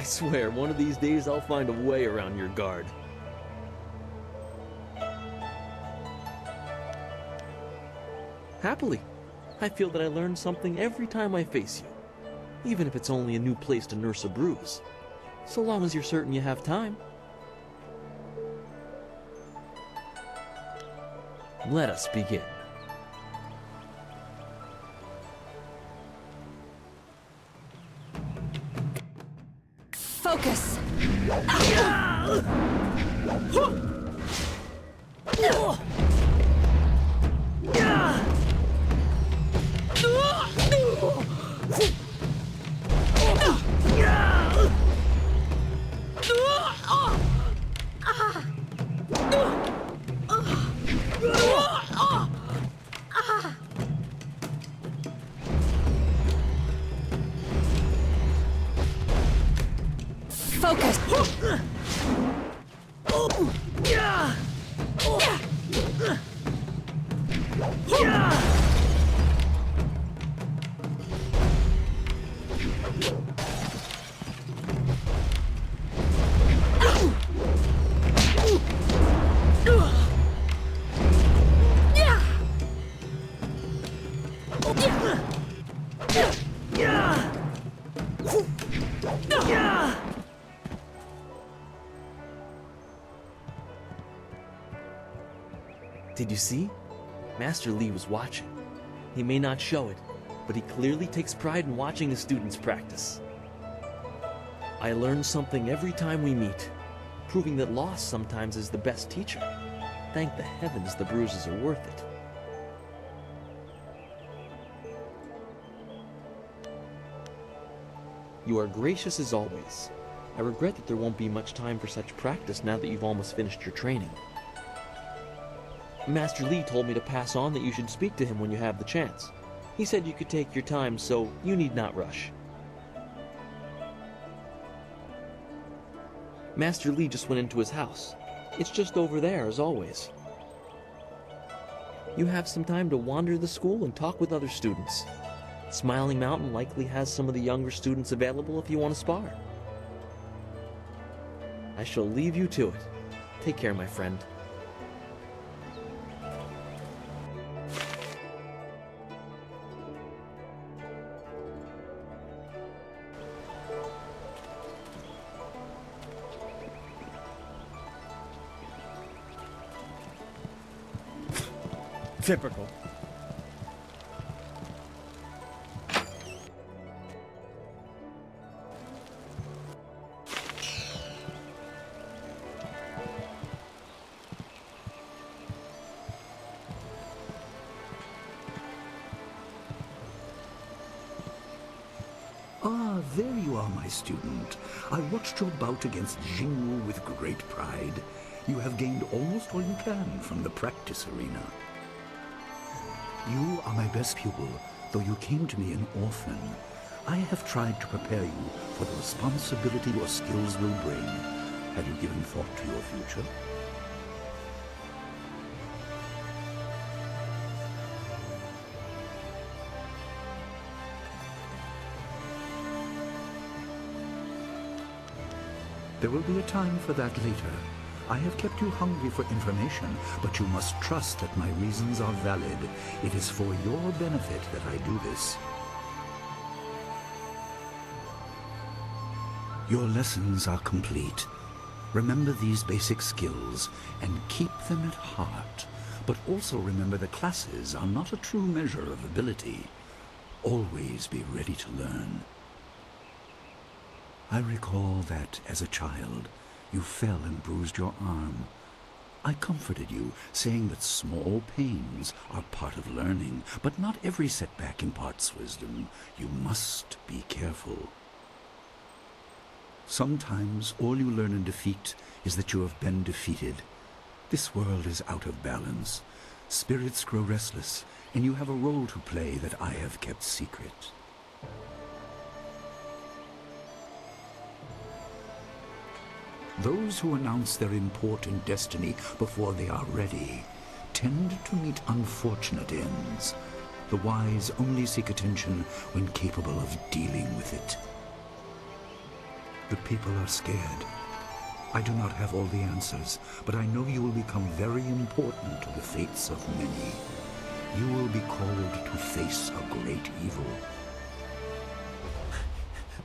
I swear, one of these days I'll find a way around your guard. Happily, I feel that I learn something every time I face you, even if it's only a new place to nurse a bruise, so long as you're certain you have time. Let us begin. Focus! Focus! Did you see? Master Li was watching. He may not show it, but he clearly takes pride in watching his students practice. I learn something every time we meet, proving that loss sometimes is the best teacher. Thank the heavens the bruises are worth it. You are gracious as always. I regret that there won't be much time for such practice now that you've almost finished your training. Master Li told me to pass on that you should speak to him when you have the chance. He said you could take your time, so you need not rush. Master Li just went into his house. It's just over there, as always. You have some time to wander the school and talk with other students. Smiling Mountain likely has some of the younger students available if you want to spar. I shall leave you to it. Take care, my friend. Typical. Ah, there you are, my student. I watched your bout against Jingwu with great pride. You have gained almost all you can from the practice arena. You are my best pupil, though you came to me an orphan. I have tried to prepare you for the responsibility your skills will bring. Have you given thought to your future? There will be a time for that later. I have kept you hungry for information, but you must trust that my reasons are valid. It is for your benefit that I do this. Your lessons are complete. Remember these basic skills and keep them at heart. But also remember the classes are not a true measure of ability. Always be ready to learn. I recall that, as a child, you fell and bruised your arm. I comforted you, saying that small pains are part of learning, but not every setback imparts wisdom. You must be careful. Sometimes all you learn in defeat is that you have been defeated. This world is out of balance. Spirits grow restless, and you have a role to play that I have kept secret. Those who announce their important destiny before they are ready tend to meet unfortunate ends. The wise only seek attention when capable of dealing with it. The people are scared. I do not have all the answers, but I know you will become very important to the fates of many. You will be called to face a great evil.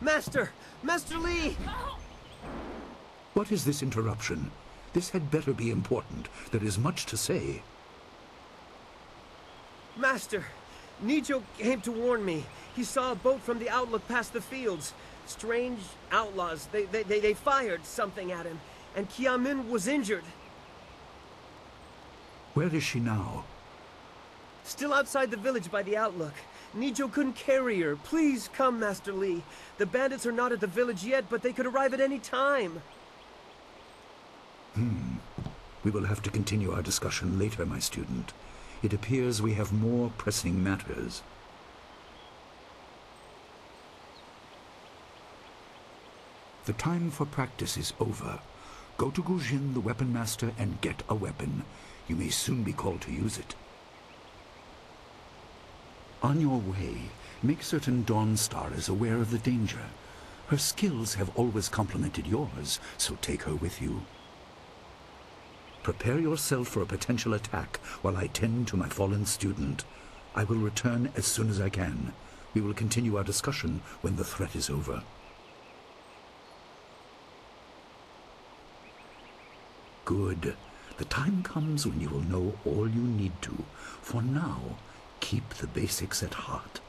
Master! Master Li! What is this interruption? This had better be important. There is much to say. Master! Nijo came to warn me. He saw a boat from the outlook past the fields. Strange outlaws. They fired something at him, and Kiamin was injured. Where is she now? Still outside the village by the outlook. Nijo couldn't carry her. Please come, Master Li. The bandits are not at the village yet, but they could arrive at any time. We will have to continue our discussion later, my student. It appears we have more pressing matters. The time for practice is over. Go to Gujin, the weapon master, and get a weapon. You may soon be called to use it. On your way, make certain Dawnstar is aware of the danger. Her skills have always complemented yours, so take her with you. Prepare yourself for a potential attack while I tend to my fallen student. I will return as soon as I can. We will continue our discussion when the threat is over. Good. The time comes when you will know all you need to. For now, keep the basics at heart.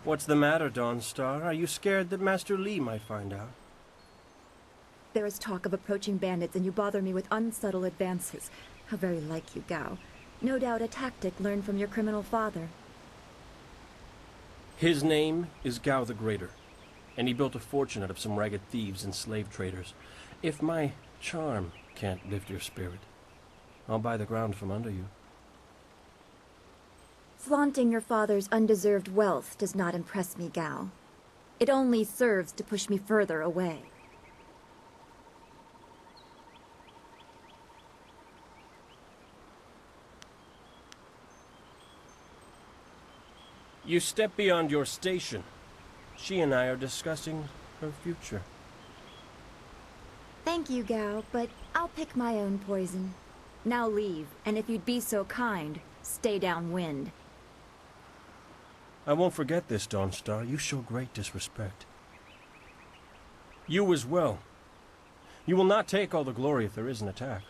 What's the matter, Dawnstar? Are you scared that Master Li might find out? There is talk of approaching bandits, and you bother me with unsubtle advances. How very like you, Gao. No doubt a tactic learned from your criminal father. His name is Gao the Greater, and he built a fortune out of some ragged thieves and slave traders. If my charm can't lift your spirit, I'll buy the ground from under you. Flaunting your father's undeserved wealth does not impress me, Gao. It only serves to push me further away. You step beyond your station. She and I are discussing her future. Thank you, Gao, but I'll pick my own poison. Now leave, and if you'd be so kind, stay downwind. I won't forget this, Dawnstar. You show great disrespect. You as well. You will not take all the glory if there is an attack.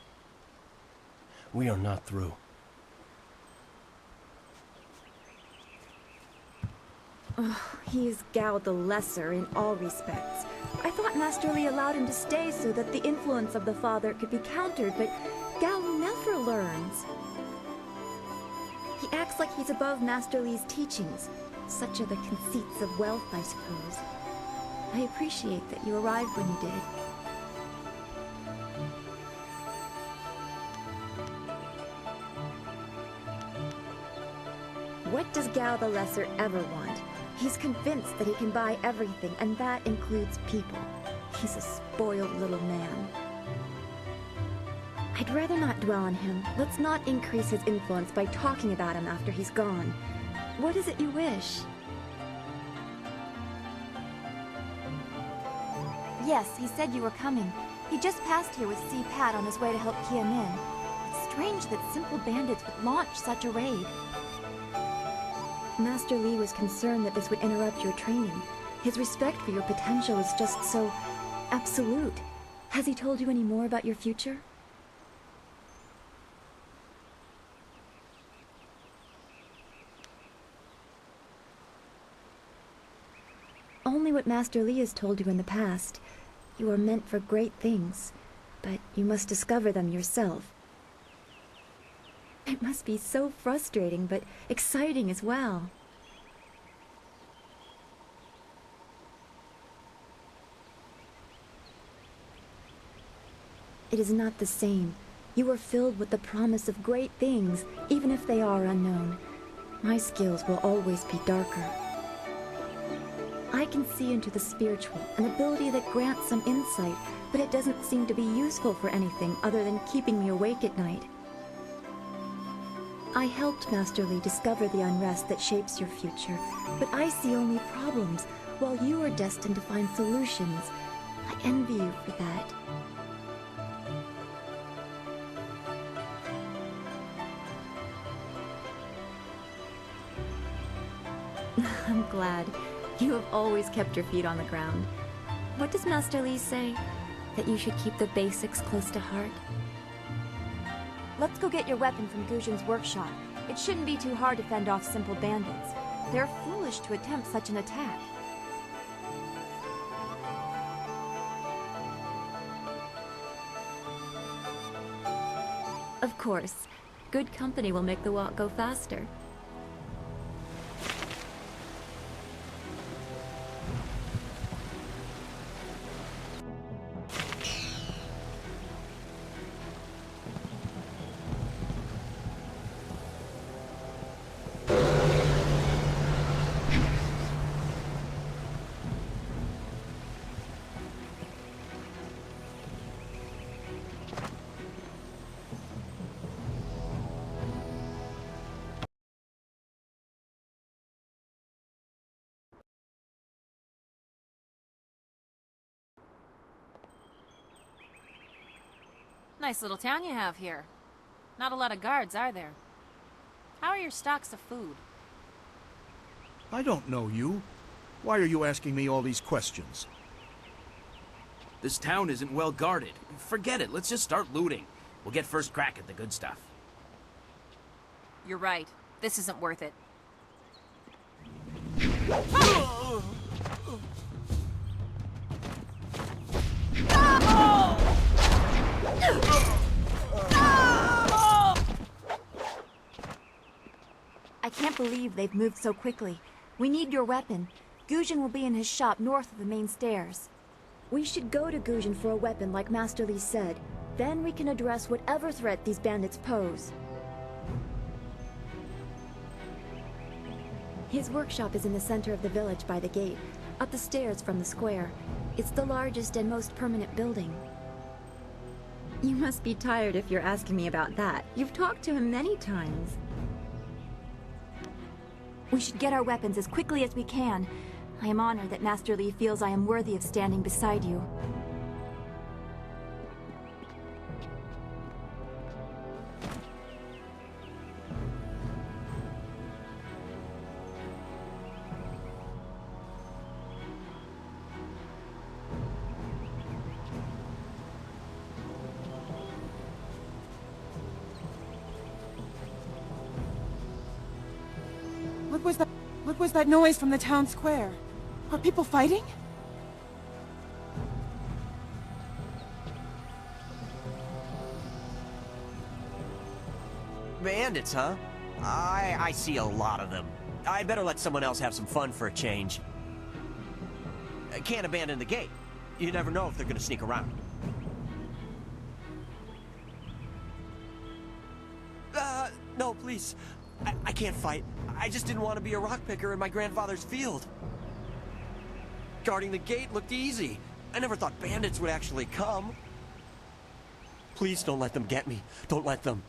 We are not through. Oh, he is Gao the Lesser in all respects. I thought Master Li allowed him to stay so that the influence of the father could be countered, but Gao never learns. He acts like he's above Master Li's teachings. Such are the conceits of wealth, I suppose. I appreciate that you arrived when you did. What does Gao the Lesser ever want? He's convinced that he can buy everything, and that includes people. He's a spoiled little man. I'd rather not dwell on him. Let's not increase his influence by talking about him after he's gone. What is it you wish? Yes, he said you were coming. He just passed here with Si Pat on his way to help Kia Min. It's strange that simple bandits would launch such a raid. Master Li was concerned that this would interrupt your training. His respect for your potential is just so absolute. Has he told you any more about your future? Only what Master Li has told you in the past. You are meant for great things, but you must discover them yourself. It must be so frustrating, but exciting as well. It is not the same. You are filled with the promise of great things, even if they are unknown. My skills will always be darker. I can see into the spiritual, an ability that grants some insight, but it doesn't seem to be useful for anything other than keeping me awake at night. I helped Master Li discover the unrest that shapes your future, but I see only problems, while you are destined to find solutions. I envy you for that. I'm glad. You have always kept your feet on the ground. What does Master Li say? That you should keep the basics close to heart? Let's go get your weapon from Guzhen's workshop. It shouldn't be too hard to fend off simple bandits. They're foolish to attempt such an attack. Of course. Good company will make the walk go faster. Nice little town you have here. Not a lot of guards, are there? How are your stocks of food? I don't know you. Why are you asking me all these questions? This town isn't well guarded. Forget it, let's just start looting. We'll get first crack at the good stuff. You're right. This isn't worth it. I can't believe they've moved so quickly. We need your weapon. Guzhen will be in his shop north of the main stairs. We should go to Guzhen for a weapon like Master Li said. Then we can address whatever threat these bandits pose. His workshop is in the center of the village by the gate, up the stairs from the square. It's the largest and most permanent building. You must be tired if you're asking me about that. You've talked to him many times. We should get our weapons as quickly as we can. I am honored that Master Li feels I am worthy of standing beside you. What was that noise from the town square? Are people fighting? Bandits, huh? I see a lot of them. I'd better let someone else have some fun for a change. Can't abandon the gate. You never know if they're gonna sneak around. No, please. I can't fight. I just didn't want to be a rock picker in my grandfather's field. Guarding the gate looked easy. I never thought bandits would actually come. Please don't let them get me. Don't let them.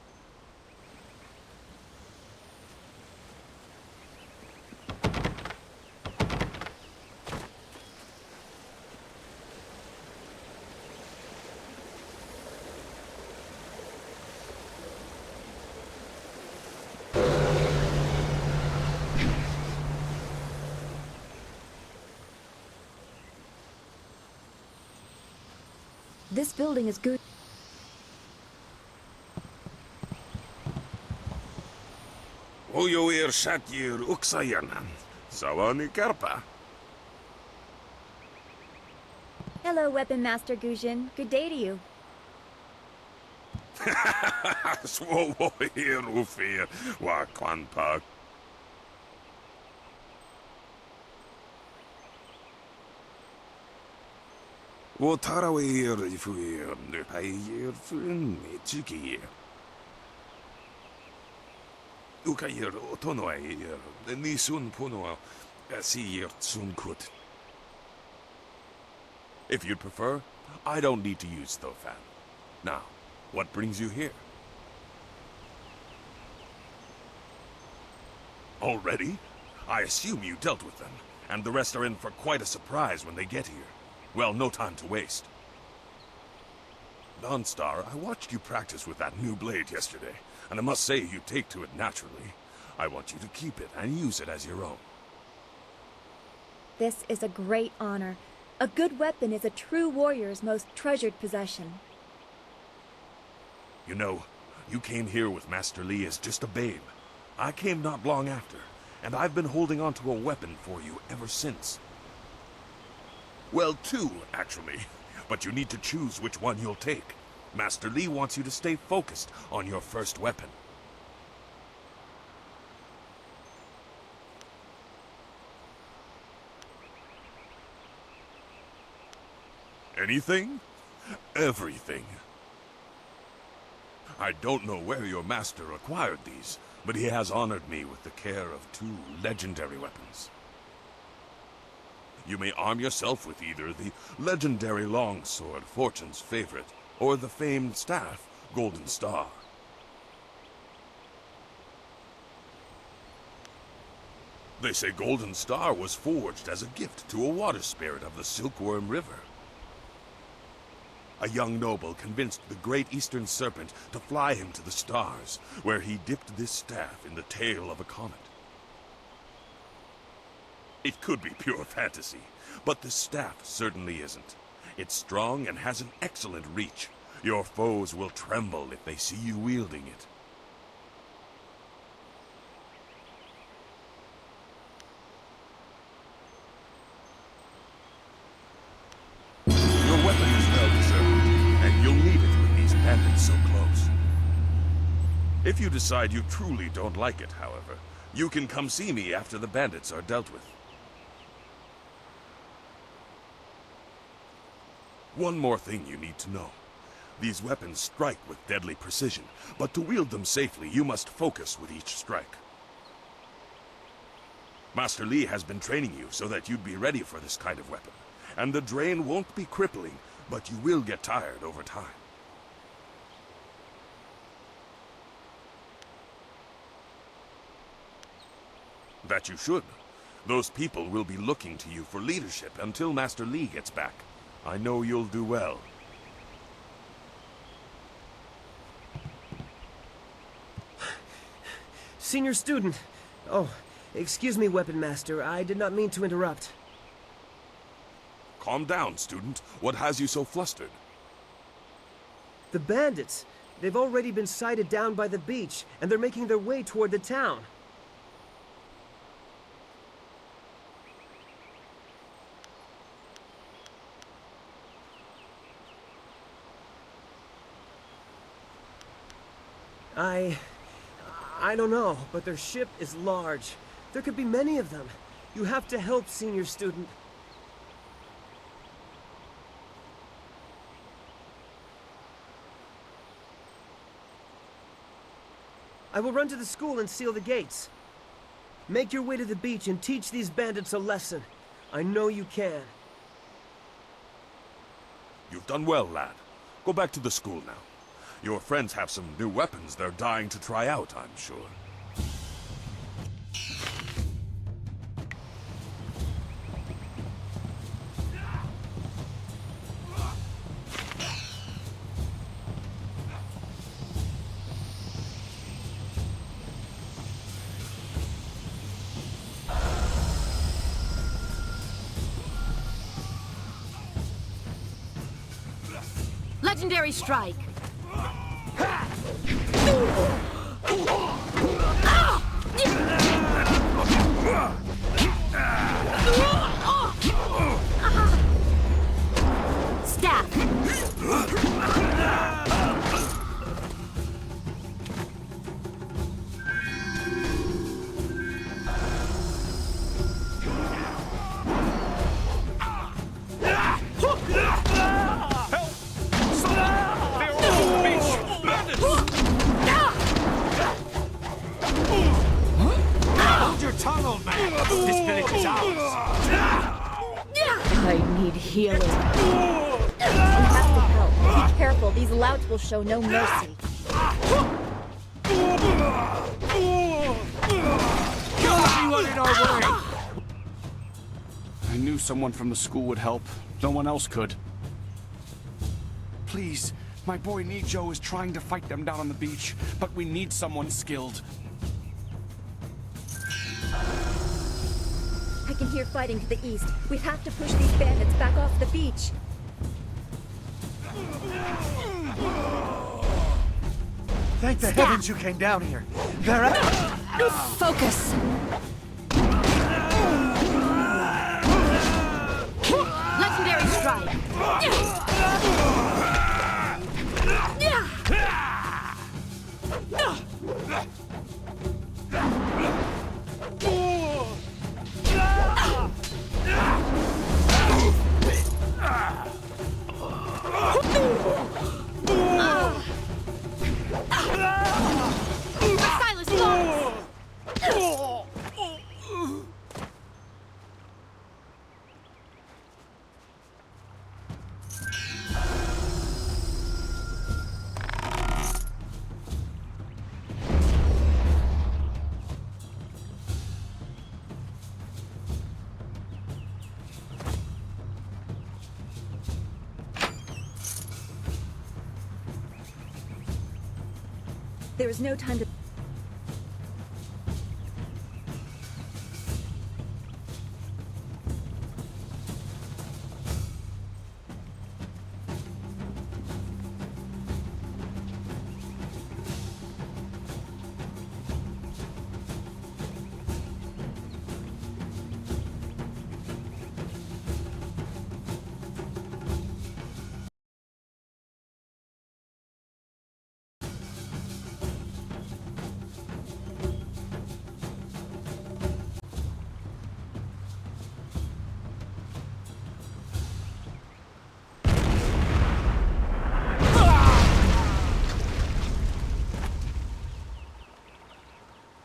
This building is good. Hujoir Satjir Uksayanan. Savani Karpa. Hello, Weapon Master Guzhen. Good day to you. Svo here ufir wa kwanpa. Wo tarawir ifuir nu payir fun mitsuki. Ukayir otonoir nisun puno asir tsunkut. If you'd prefer, I don't need to use Thofan. Now, what brings you here? Already? I assume you dealt with them, and the rest are in for quite a surprise when they get here. Well, no time to waste. Dawnstar, I watched you practice with that new blade yesterday, and I must say you take to it naturally. I want you to keep it and use it as your own. This is a great honor. A good weapon is a true warrior's most treasured possession. You know, you came here with Master Li as just a babe. I came not long after, and I've been holding on to a weapon for you ever since. Well, two, actually. But you need to choose which one you'll take. Master Li wants you to stay focused on your first weapon. Anything? Everything. I don't know where your master acquired these, but he has honored me with the care of two legendary weapons. You may arm yourself with either the legendary longsword, Fortune's favorite, or the famed staff, Golden Star. They say Golden Star was forged as a gift to a water spirit of the Silkworm River. A young noble convinced the great Eastern Serpent to fly him to the stars, where he dipped this staff in the tail of a comet. It could be pure fantasy, but the staff certainly isn't. It's strong and has an excellent reach. Your foes will tremble if they see you wielding it. Your weapon is well deserved, and you'll need it with these bandits so close. If you decide you truly don't like it, however, you can come see me after the bandits are dealt with. One more thing you need to know. These weapons strike with deadly precision, but to wield them safely, you must focus with each strike. Master Li has been training you so that you'd be ready for this kind of weapon, and the drain won't be crippling, but you will get tired over time. That you should. Those people will be looking to you for leadership until Master Li gets back. I know you'll do well. Senior student. Oh, excuse me, Weapon Master. I did not mean to interrupt. Calm down, student. What has you so flustered? The bandits. They've already been sighted down by the beach, and they're making their way toward the town. I don't know, but their ship is large. There could be many of them. You have to help, senior student. I will run to the school and seal the gates. Make your way to the beach and teach these bandits a lesson. I know you can. You've done well, lad. Go back to the school now. Your friends have some new weapons they're dying to try out, I'm sure. Legendary strike. Staff. will show no mercy. Kill anyone in our way! I knew someone from the school would help. No one else could. Please, my boy Nijo is trying to fight them down on the beach, but we need someone skilled. I can hear fighting to the east. We have to push these bandits back off the beach. Thank the heavens you came down here. They're out. Focus! Legendary strike! Silas, Lawrence! There is no time to...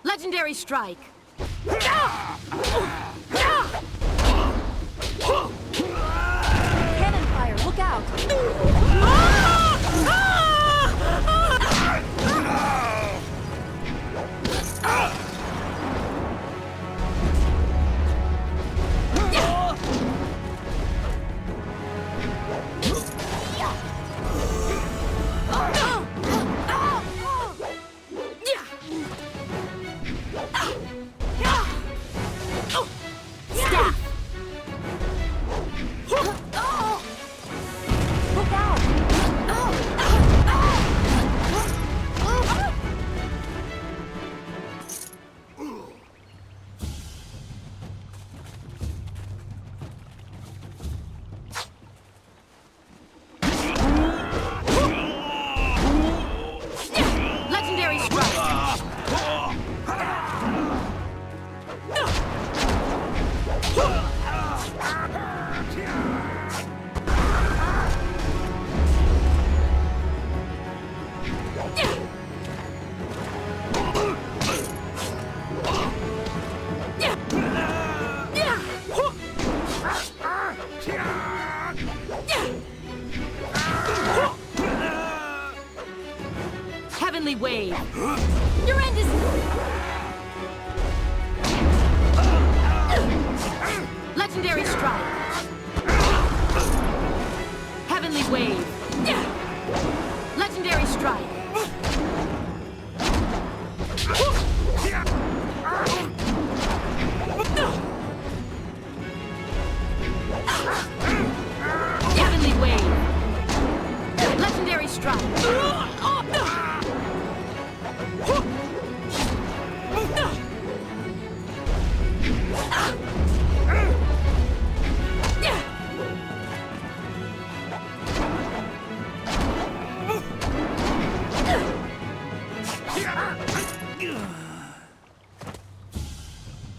Legendary strike! Cannon fire, look out! Legendary strike! Heavenly wave! Your end is... Legendary strike! Heavenly wave! Legendary strike! Heavenly wave! Legendary strike!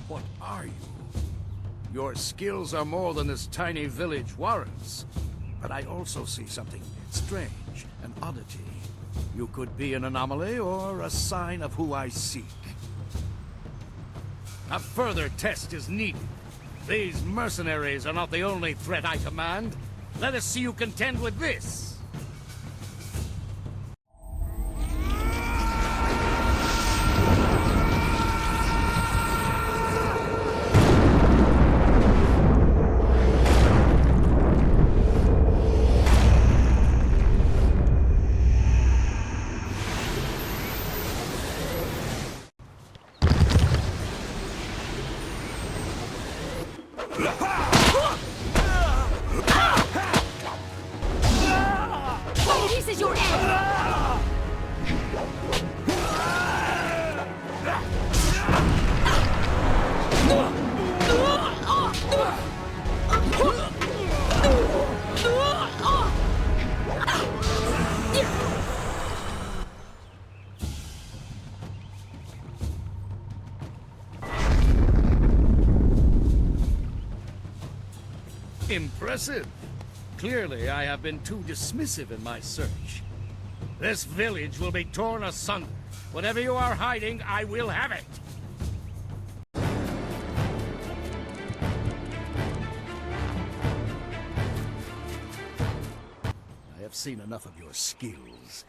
What are you? Your skills are more than this tiny village warrants. But I also see something strange, an oddity. You could be an anomaly or a sign of who I seek. A further test is needed. These mercenaries are not the only threat I command. Let us see you contend with this. Impressive. Clearly, I have been too dismissive in my search. This village will be torn asunder. Whatever you are hiding, I will have it. I have seen enough of your skills.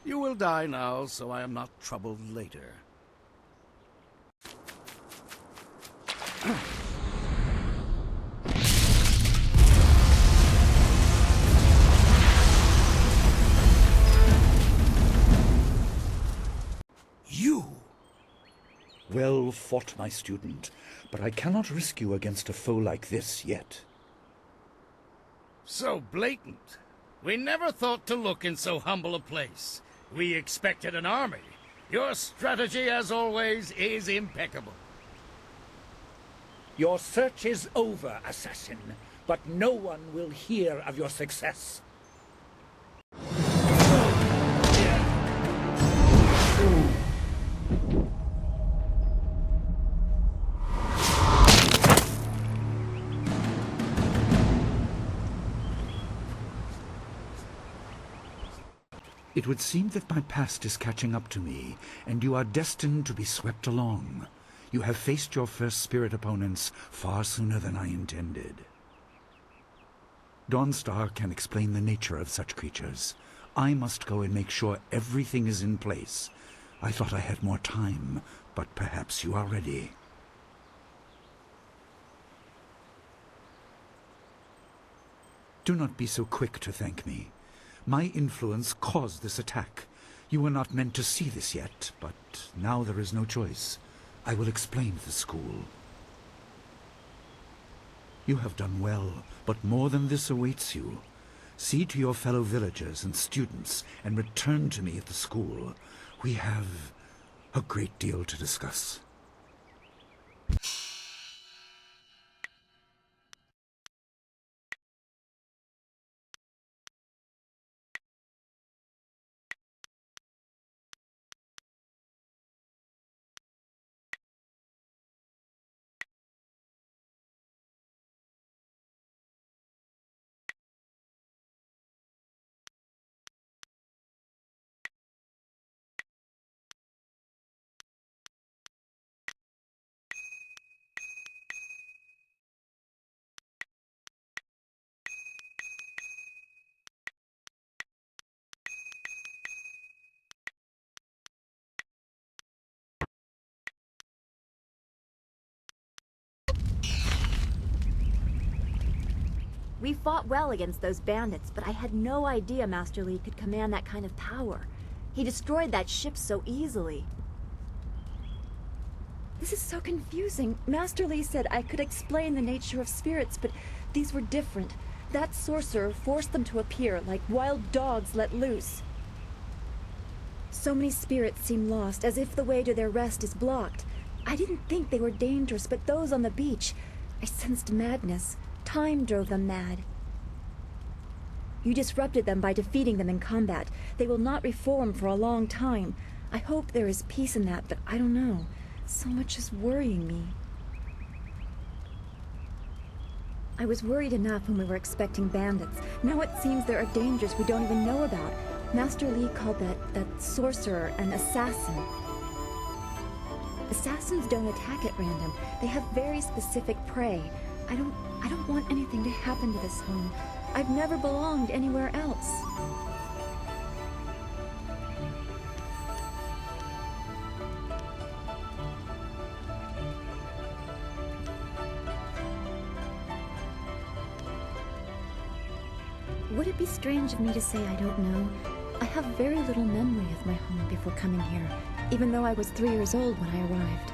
You will die now, so I am not troubled later. You! Well fought, my student, but I cannot risk you against a foe like this yet. So blatant. We never thought to look in so humble a place. We expected an army. Your strategy, as always, is impeccable. Your search is over, assassin, but no one will hear of your success. It would seem that my past is catching up to me, and you are destined to be swept along. You have faced your first spirit opponents far sooner than I intended. Dawnstar can explain the nature of such creatures. I must go and make sure everything is in place. I thought I had more time, but perhaps you are ready. Do not be so quick to thank me. My influence caused this attack. You were not meant to see this yet, but now there is no choice. I will explain the school. You have done well, but more than this awaits you. See to your fellow villagers and students, and return to me at the school. We have a great deal to discuss. We fought well against those bandits, but I had no idea Master Li could command that kind of power. He destroyed that ship so easily. This is so confusing. Master Li said I could explain the nature of spirits, but these were different. That sorcerer forced them to appear like wild dogs let loose. So many spirits seem lost, as if the way to their rest is blocked. I didn't think they were dangerous, but those on the beach, I sensed madness. Time drove them mad. You disrupted them by defeating them in combat. They will not reform for a long time. I hope there is peace in that, but I don't know. So much is worrying me. I was worried enough when we were expecting bandits. Now it seems there are dangers we don't even know about. Master Li called that sorcerer an assassin. Assassins don't attack at random. They have very specific prey. I don't want anything to happen to this home. I've never belonged anywhere else. Would it be strange of me to say I don't know? I have very little memory of my home before coming here, even though I was 3 years old when I arrived.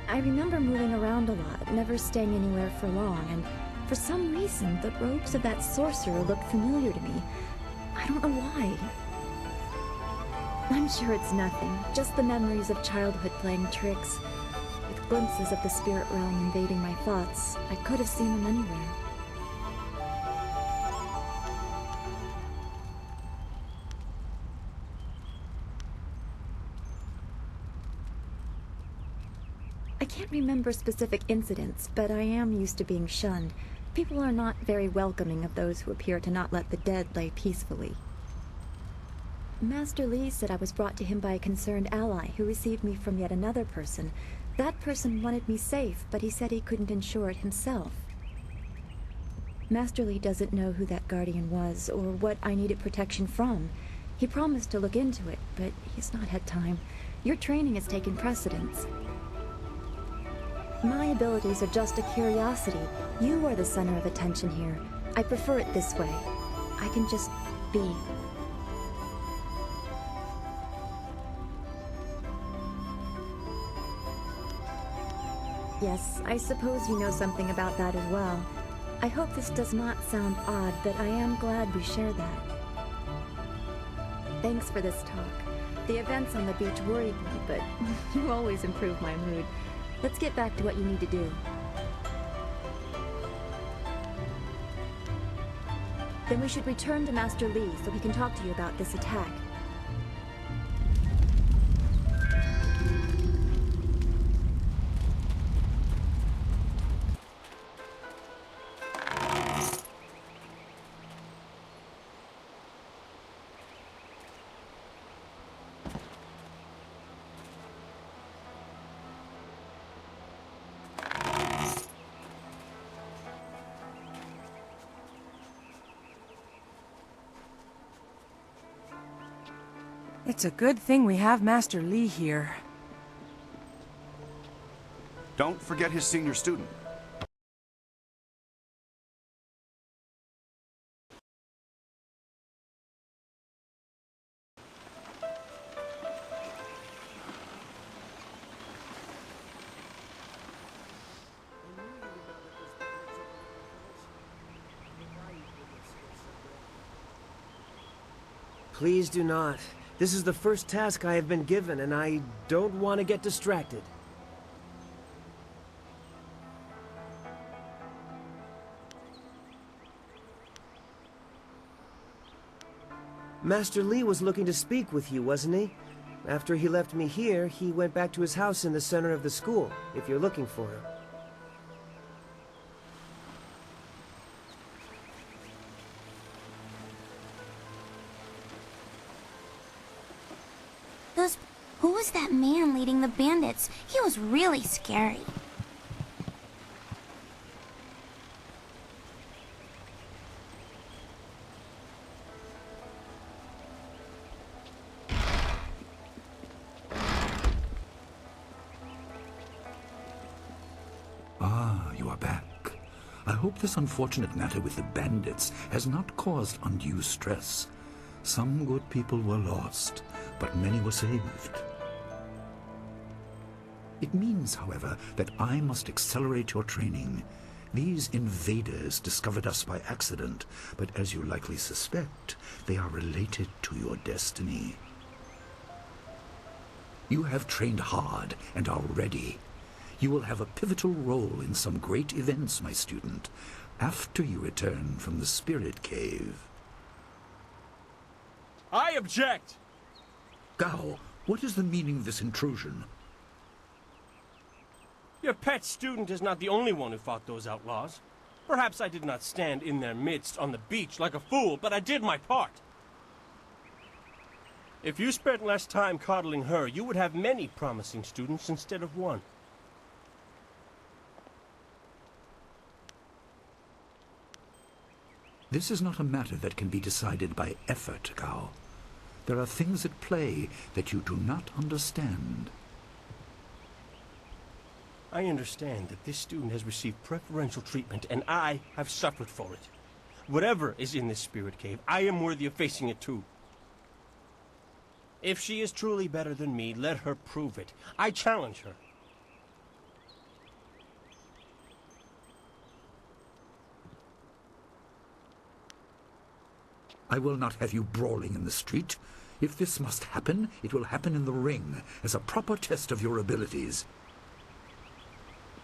I remember moving around a lot, never staying anywhere for long, and for some reason, the robes of that sorcerer looked familiar to me. I don't know why. I'm sure it's nothing, just the memories of childhood playing tricks. With glimpses of the spirit realm invading my thoughts, I could have seen them anywhere. I I can't remember specific incidents, but I am used to being shunned. People are not very welcoming of those who appear to not let the dead lay peacefully. Master Li said I was brought to him by a concerned ally who received me from yet another person. That person wanted me safe, but he said he couldn't ensure it himself. Master Li doesn't know who that guardian was or what I needed protection from. He promised to look into it, but he's not had time. Your training has taken precedence. My abilities are just a curiosity. You are the center of attention here. I prefer it this way. I can just be. Yes, I suppose you know something about that as well. I hope this does not sound odd, but I am glad we share that. Thanks for this talk. The events on the beach worried me, but you always improve my mood. Let's get back to what you need to do. Then we should return to Master Li so he can talk to you about this attack. It's a good thing we have Master Li here. Don't forget his senior student. Please do not. This is the first task I have been given, and I don't want to get distracted. Master Li was looking to speak with you, wasn't he? After he left me here, he went back to his house in the center of the school, if you're looking for him. Who was that man leading the bandits? He was really scary. Ah, you are back. I hope this unfortunate matter with the bandits has not caused undue stress. Some good people were lost, but many were saved. It means, however, that I must accelerate your training. These invaders discovered us by accident, but as you likely suspect, they are related to your destiny. You have trained hard and are ready. You will have a pivotal role in some great events, my student, after you return from the Spirit Cave. I object! Gao, what is the meaning of this intrusion? Your pet student is not the only one who fought those outlaws. Perhaps I did not stand in their midst on the beach like a fool, but I did my part. If you spent less time coddling her, you would have many promising students instead of one. This is not a matter that can be decided by effort, Gao. There are things at play that you do not understand. I understand that this student has received preferential treatment, and I have suffered for it. Whatever is in this spirit cave, I am worthy of facing it too. If she is truly better than me, let her prove it. I challenge her. I will not have you brawling in the street. If this must happen, it will happen in the ring, as a proper test of your abilities.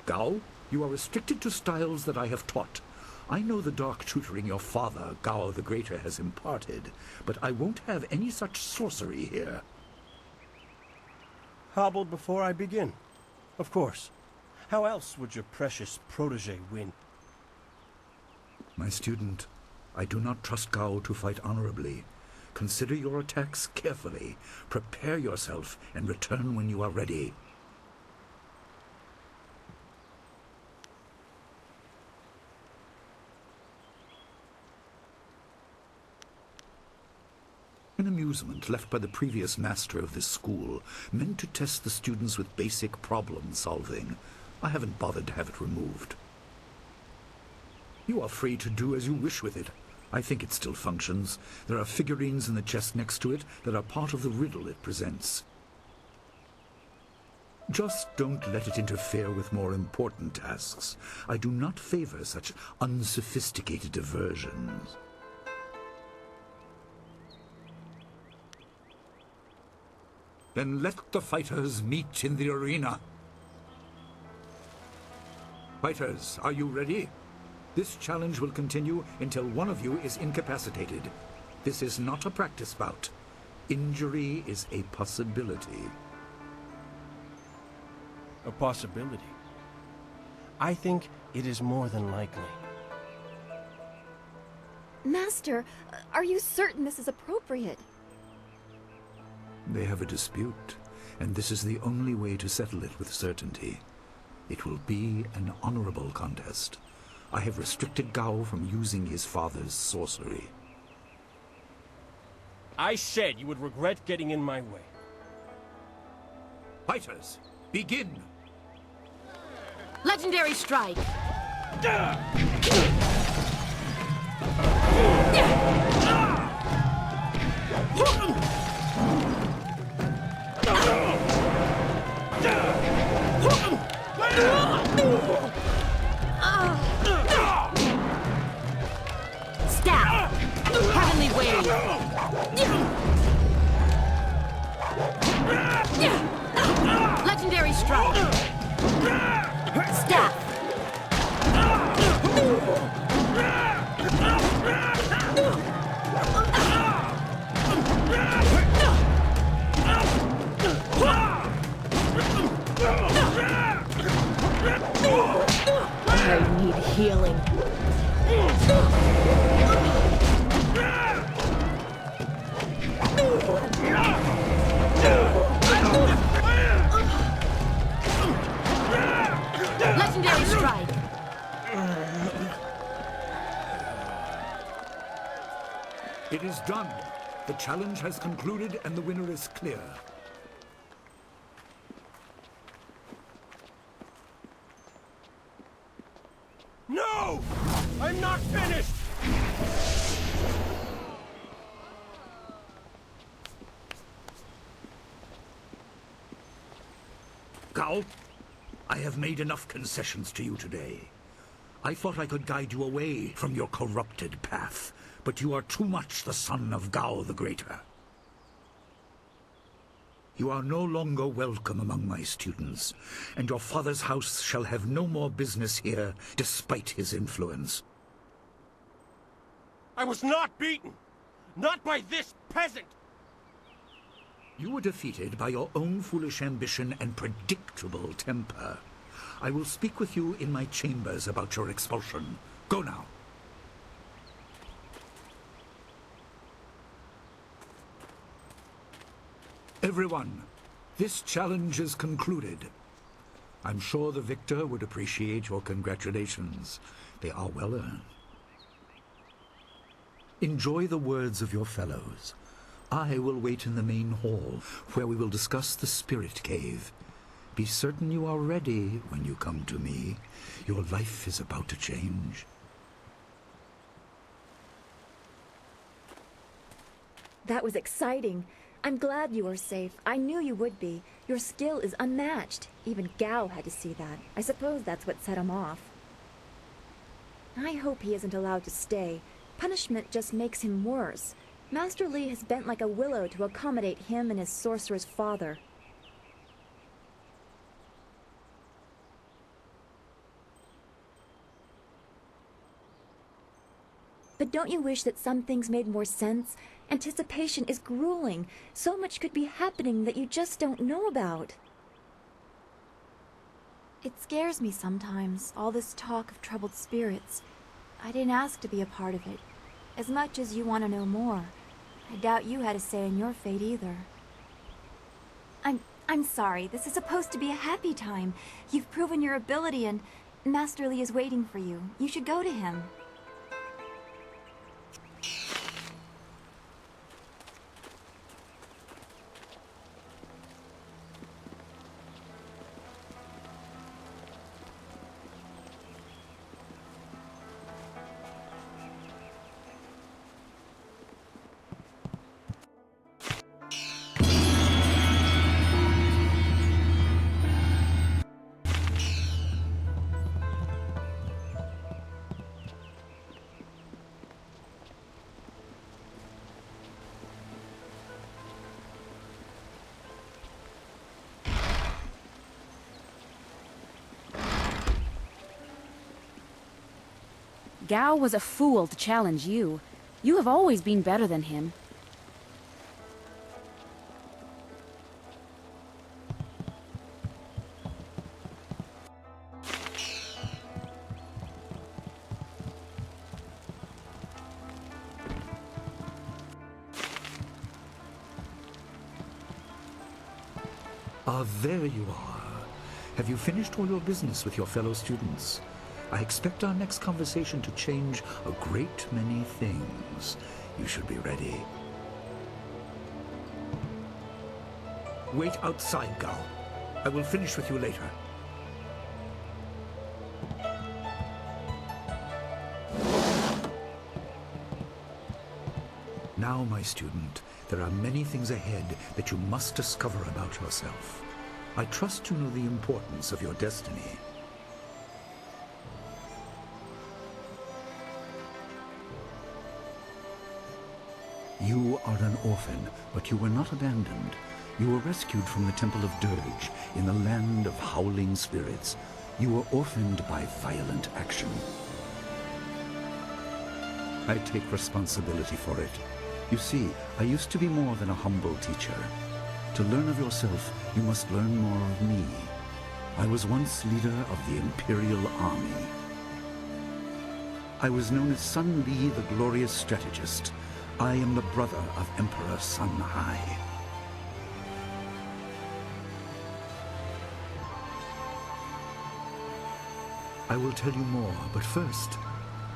Gao, you are restricted to styles that I have taught. I know the dark tutoring your father, Gao the Greater, has imparted, but I won't have any such sorcery here. Hobbled before I begin. Of course. How else would your precious protege win? My student, I do not trust Gao to fight honorably. Consider your attacks carefully. Prepare yourself and return when you are ready. An amusement left by the previous master of this school, meant to test the students with basic problem solving. I haven't bothered to have it removed. You are free to do as you wish with it. I think it still functions. There are figurines in the chest next to it that are part of the riddle it presents. Just don't let it interfere with more important tasks. I do not favor such unsophisticated diversions. Then let the fighters meet in the arena. Fighters, are you ready? This challenge will continue until one of you is incapacitated. This is not a practice bout. Injury is a possibility. A possibility? I think it is more than likely. Master, are you certain this is appropriate? They have a dispute, and this is the only way to settle it with certainty. It will be an honorable contest. I have restricted Gao from using his father's sorcery. I said you would regret getting in my way. Fighters, begin! Legendary strike! Staff! Heavenly wave! Legendary strike! Staff! I need healing. Legendary strike. It is done. The challenge has concluded and the winner is clear. No! I'm not finished! Gao, I have made enough concessions to you today. I thought I could guide you away from your corrupted path, but you are too much the son of Gao the Greater. You are no longer welcome among my students, and your father's house shall have no more business here, despite his influence. I was not beaten! Not by this peasant! You were defeated by your own foolish ambition and predictable temper. I will speak with you in my chambers about your expulsion. Go now. Everyone, this challenge is concluded. I'm sure the victor would appreciate your congratulations. They are well earned. Enjoy the words of your fellows. I will wait in the main hall, where we will discuss the spirit cave. Be certain you are ready when you come to me. Your life is about to change. That was exciting. I'm glad you are safe. I knew you would be. Your skill is unmatched. Even Gao had to see that. I suppose that's what set him off. I hope he isn't allowed to stay. Punishment just makes him worse. Master Li has bent like a willow to accommodate him and his sorcerer's father. But don't you wish that some things made more sense? Anticipation is grueling. So much could be happening that you just don't know about. It scares me sometimes, all this talk of troubled spirits. I didn't ask to be a part of it. As much as you want to know more, I doubt you had a say in your fate either. I'm sorry. This is supposed to be a happy time. You've proven your ability and Master Li is waiting for you. You should go to him. Gao was a fool to challenge you. You have always been better than him. Ah, there you are. Have you finished all your business with your fellow students? I expect our next conversation to change a great many things. You should be ready. Wait outside, Gao. I will finish with you later. Now, my student, there are many things ahead that you must discover about yourself. I trust you know the importance of your destiny. You are an orphan, but you were not abandoned. You were rescued from the Temple of Dirge in the land of howling spirits. You were orphaned by violent action. I take responsibility for it. You see, I used to be more than a humble teacher. To learn of yourself, you must learn more of me. I was once leader of the Imperial Army. I was known as Sun Li, the glorious strategist. I am the brother of Emperor Sun Hai. I will tell you more, but first,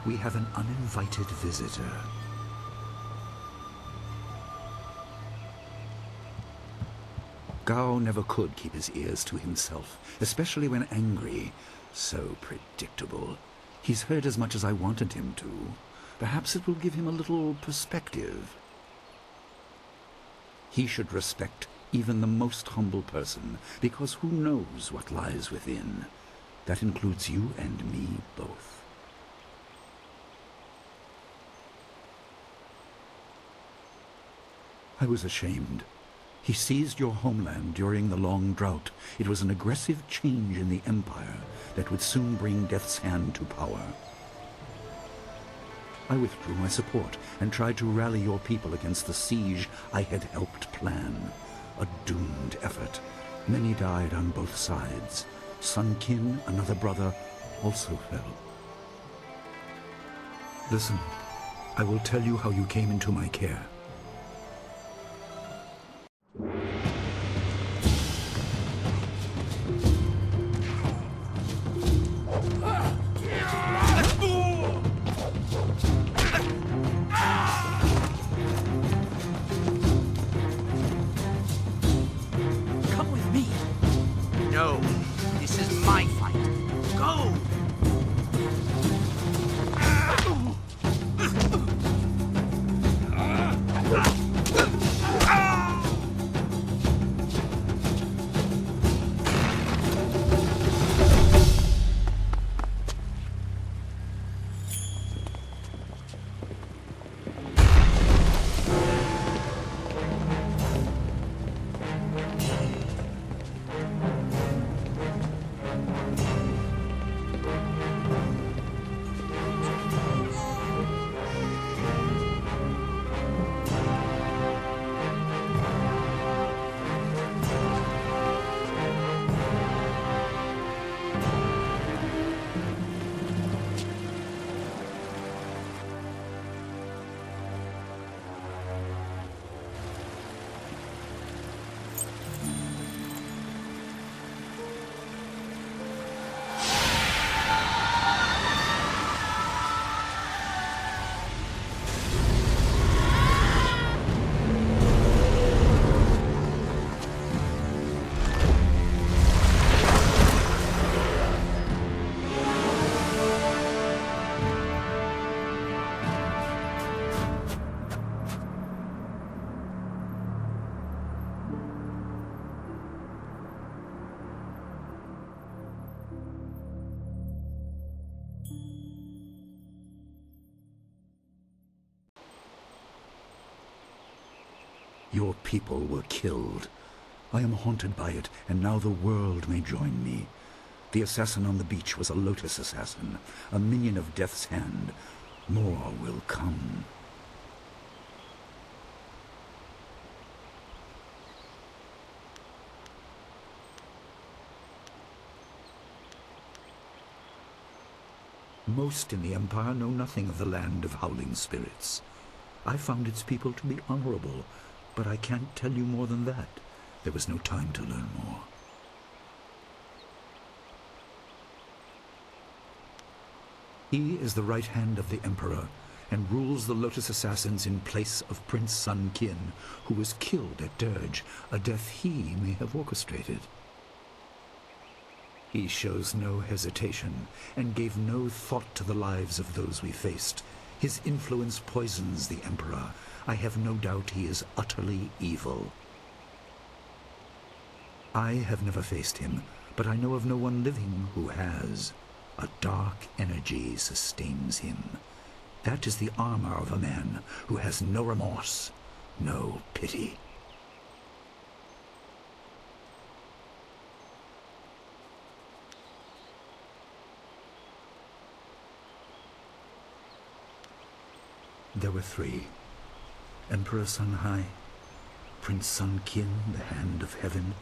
we have an uninvited visitor. Gao never could keep his ears to himself, especially when angry. So predictable. He's heard as much as I wanted him to. Perhaps it will give him a little perspective. He should respect even the most humble person, because who knows what lies within? That includes you and me both. I was ashamed. He seized your homeland during the long drought. It was an aggressive change in the Empire that would soon bring Death's Hand to power. I withdrew my support and tried to rally your people against the siege I had helped plan. A doomed effort. Many died on both sides. Sun Qin, another brother, also fell. Listen, I will tell you how you came into my care. Your people were killed. I am haunted by it, and now the world may join me. The assassin on the beach was a Lotus assassin, a minion of Death's Hand. More will come. Most in the Empire know nothing of the land of howling spirits. I found its people to be honorable, but I can't tell you more than that. There was no time to learn more. He is the right hand of the Emperor, and rules the Lotus Assassins in place of Prince Sun Qin, who was killed at Dirge, a death he may have orchestrated. He shows no hesitation, and gave no thought to the lives of those we faced. His influence poisons the Emperor. I have no doubt he is utterly evil. I have never faced him, but I know of no one living who has. A dark energy sustains him. That is the armor of a man who has no remorse, no pity. There were three: Emperor Sun Hai, Prince Sun Qin, the Hand of Heaven,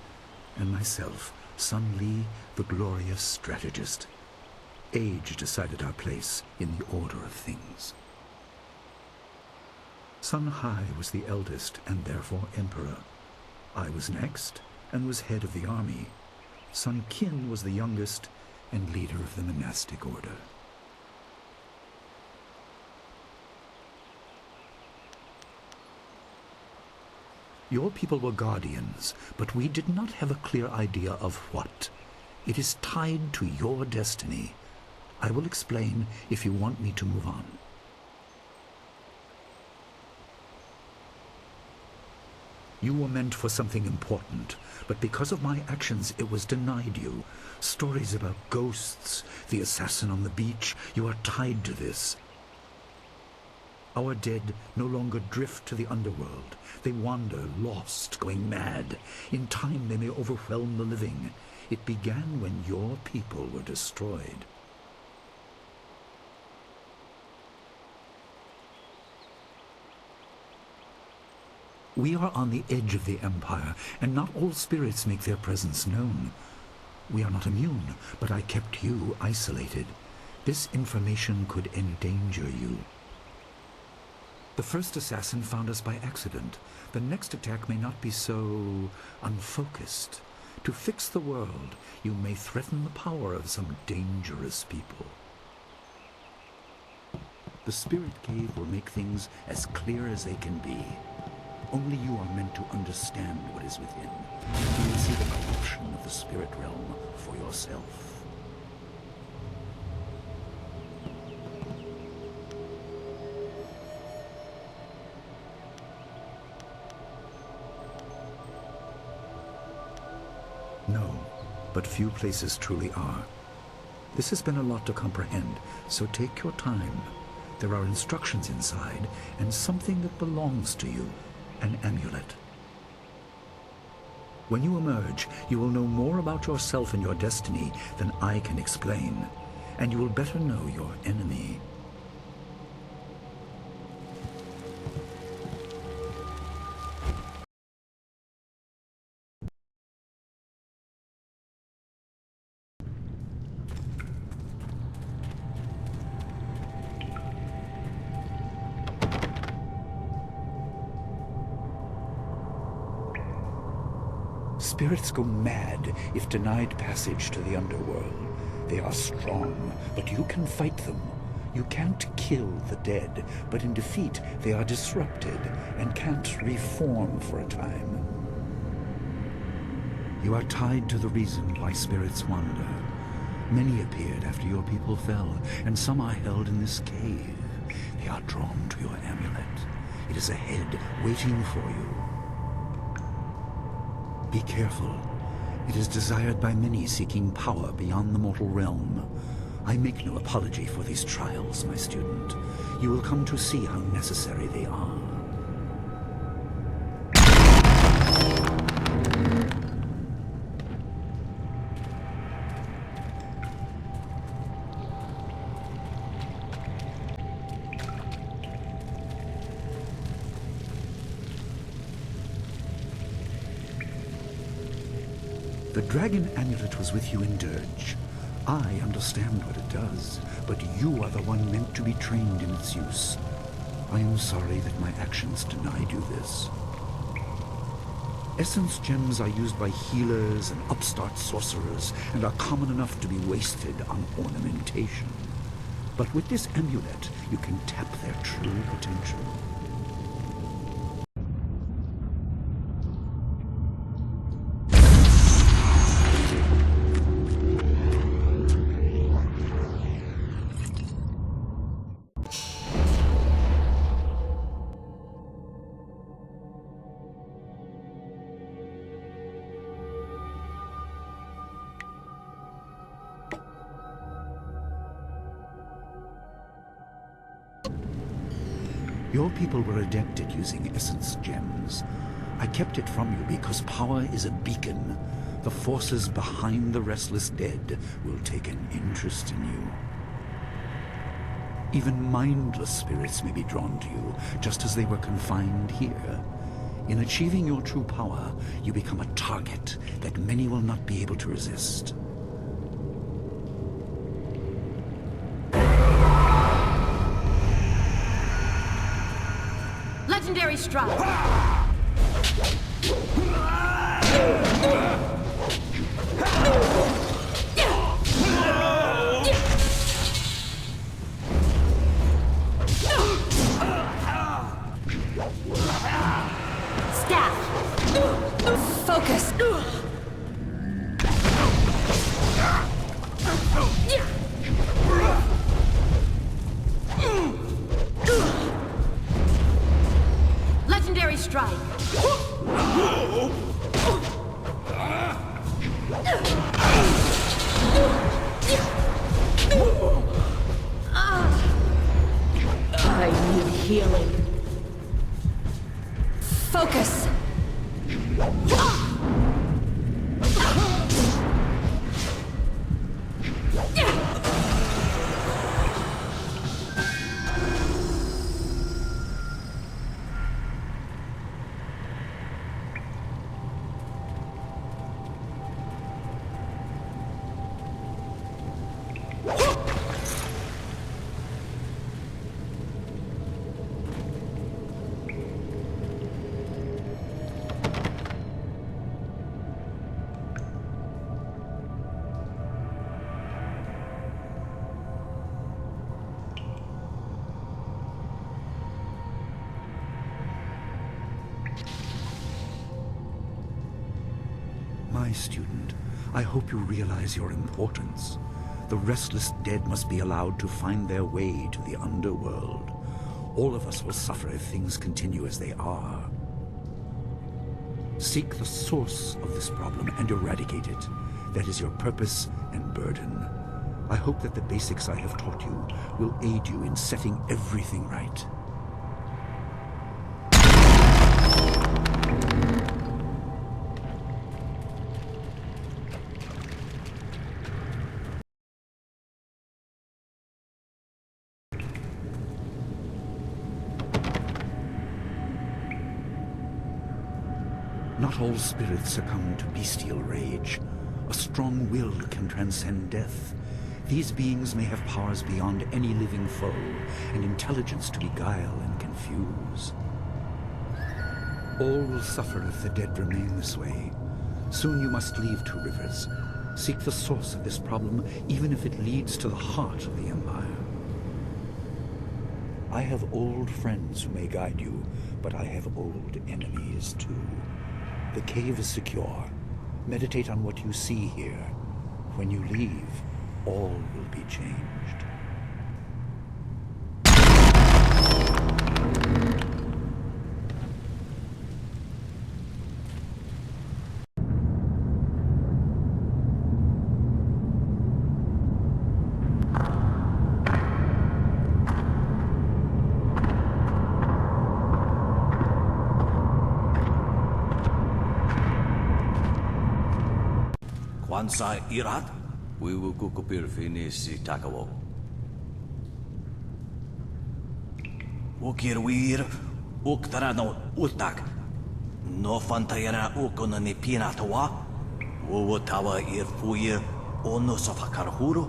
and myself, Sun Li, the glorious strategist. Age decided our place in the order of things. Sun Hai was the eldest and therefore emperor. I was next and was head of the army. Sun Qin was the youngest and leader of the monastic order. Your people were guardians, but we did not have a clear idea of what. It is tied to your destiny. I will explain if you want me to move on. You were meant for something important, but because of my actions it was denied you. Stories about ghosts, the assassin on the beach, you are tied to this. Our dead no longer drift to the underworld. They wander, lost, going mad. In time they may overwhelm the living. It began when your people were destroyed. We are on the edge of the Empire, and not all spirits make their presence known. We are not immune, but I kept you isolated. This information could endanger you. The first assassin found us by accident. The next attack may not be so unfocused. To fix the world, you may threaten the power of some dangerous people. The Spirit Cave will make things as clear as they can be. Only you are meant to understand what is within. You will see the corruption of the spirit realm for yourself. No, but few places truly are. This has been a lot to comprehend, so take your time. There are instructions inside, and something that belongs to you. An amulet. When you emerge, you will know more about yourself and your destiny than I can explain, and you will better know your enemy. Spirits go mad if denied passage to the underworld. They are strong, but you can fight them. You can't kill the dead, but in defeat they are disrupted and can't reform for a time. You are tied to the reason why spirits wander. Many appeared after your people fell, and some are held in this cave. They are drawn to your amulet. It is ahead, waiting for you. Be careful. It is desired by many seeking power beyond the mortal realm. I make no apology for these trials, my student. You will come to see how necessary they are. The dragon amulet was with you in Dirge. I understand what it does, but you are the one meant to be trained in its use. I am sorry that my actions denied you this. Essence gems are used by healers and upstart sorcerers and are common enough to be wasted on ornamentation. But with this amulet, you can tap their true potential. Your people were adept at using essence gems. I kept it from you because power is a beacon. The forces behind the restless dead will take an interest in you. Even mindless spirits may be drawn to you, just as they were confined here. In achieving your true power, you become a target that many will not be able to resist. Legendary strike. Staff. Focus. Legendary strike. I need healing. Focus. My student, I hope you realize your importance. The restless dead must be allowed to find their way to the underworld. All of us will suffer if things continue as they are. Seek the source of this problem and eradicate it. That is your purpose and burden. I hope that the basics I have taught you will aid you in setting everything right. Not all spirits succumb to bestial rage. A strong will can transcend death. These beings may have powers beyond any living foe, and intelligence to beguile and confuse. All will suffer if the dead remain this way. Soon you must leave Two Rivers. Seek the source of this problem, even if it leads to the heart of the Empire. I have old friends who may guide you, but I have old enemies too. The cave is secure. Meditate on what you see here. When you leave, all will be changed. Kwanzaa Irat? We will kukupir finis si Takawo. Ukir wir, uktara no utak. No fantayana ukona ni pinatawa. Wo tawa ir fuye ono sa fakarhuro.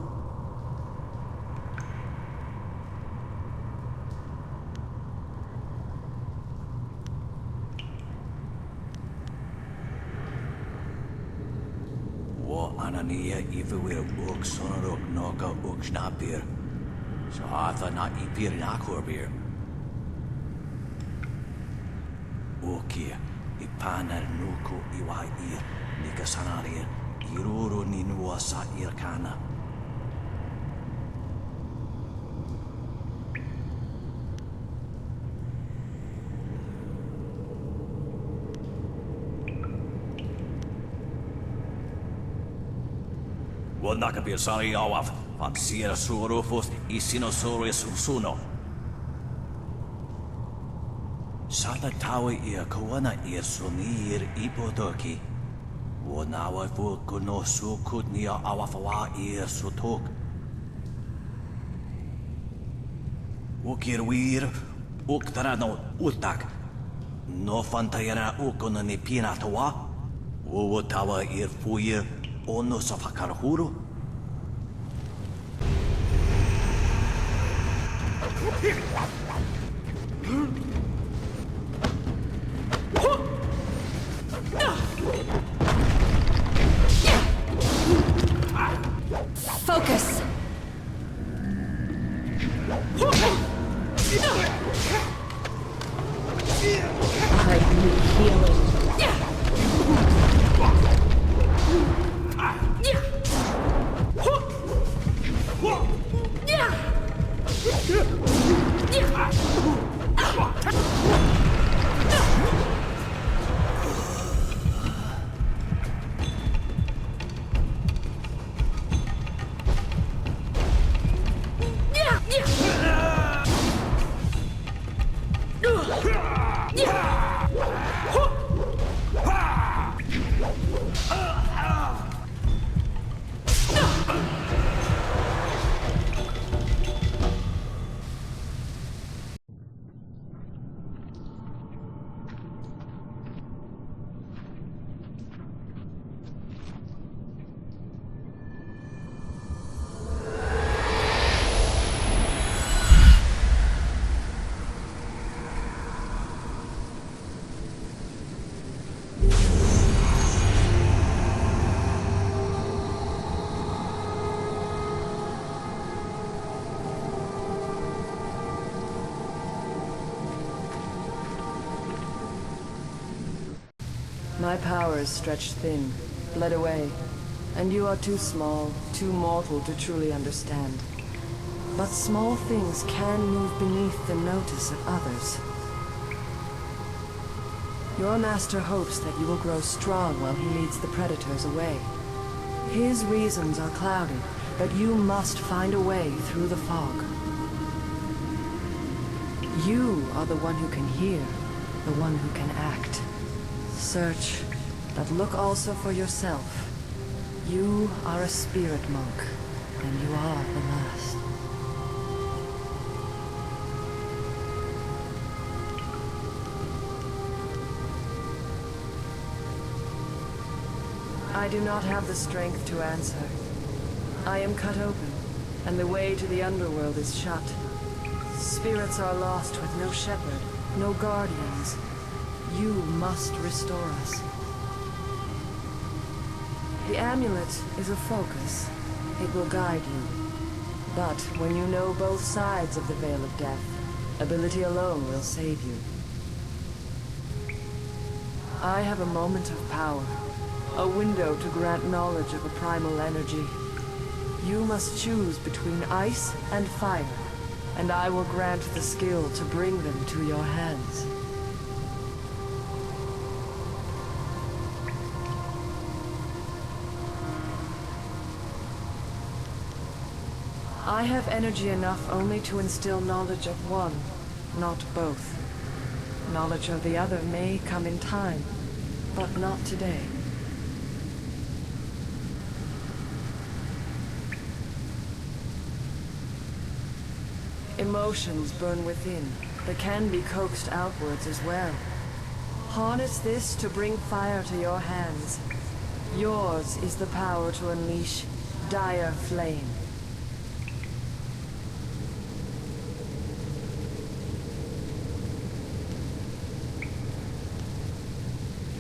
Wo anania ifuwe uk sonoro noka uk snapir. So hatha na ipir nakorbir. Okia ipana nuko iwa ir nikasanaria iruro ninua sa irkana. Wo nakapir sari awaf van sierra suorofos isinosaurus suno. Sata tawe ia kawana ia sonir ipotoki. Wo nawa fu kuno su kudnia awafawa ia sutok. Ukirwir uktarano utak. No fantayana ukona ni pinatawa. Wo tawa ir fuye ono safakarhuro. Focus! I need healing. My power is stretched thin, bled away, and you are too small, too mortal to truly understand. But small things can move beneath the notice of others. Your master hopes that you will grow strong while he leads the predators away. His reasons are clouded, but you must find a way through the fog. You are the one who can hear, the one who can act. Search, but look also for yourself. You are a spirit monk, and you are the last. I do not have the strength to answer. I am cut open, and the way to the underworld is shut. Spirits are lost with no shepherd, no guardians. You must restore us. The amulet is a focus. It will guide you. But when you know both sides of the Veil of Death, ability alone will save you. I have a moment of power, a window to grant knowledge of a primal energy. You must choose between ice and fire, and I will grant the skill to bring them to your hands. I have energy enough only to instill knowledge of one, not both. Knowledge of the other may come in time, but not today. Emotions burn within, but can be coaxed outwards as well. Harness this to bring fire to your hands. Yours is the power to unleash dire flame.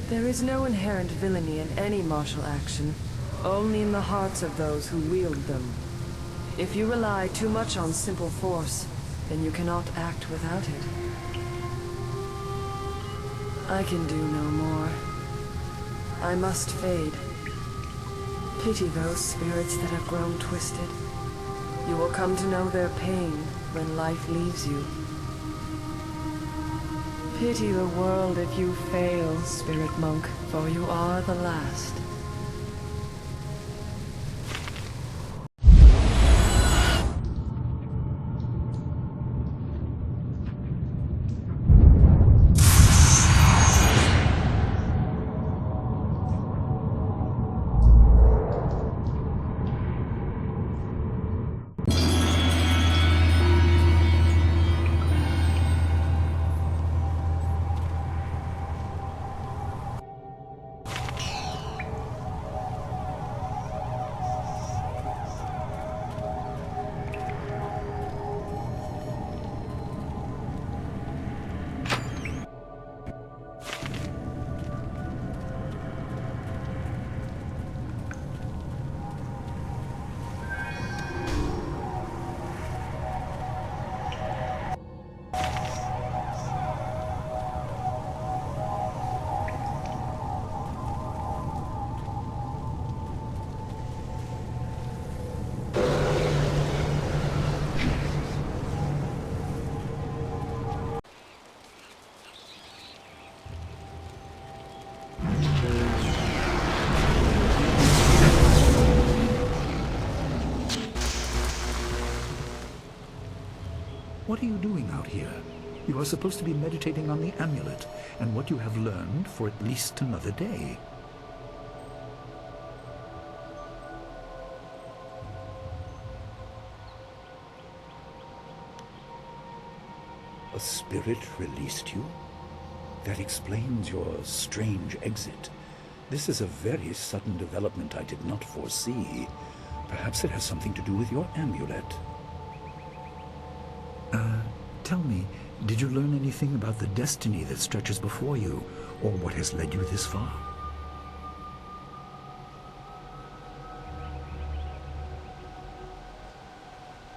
There is no inherent villainy in any martial action, only in the hearts of those who wield them. If you rely too much on simple force, then you cannot act without it. I can do no more. I must fade. Pity those spirits that have grown twisted. You will come to know their pain when life leaves you. Pity the world if you fail, Spirit Monk, for you are the last. What are you doing out here? You are supposed to be meditating on the amulet and what you have learned for at least another day. A spirit released you? That explains your strange exit. This is a very sudden development I did not foresee. Perhaps it has something to do with your amulet. Tell me, did you learn anything about the destiny that stretches before you, or what has led you this far?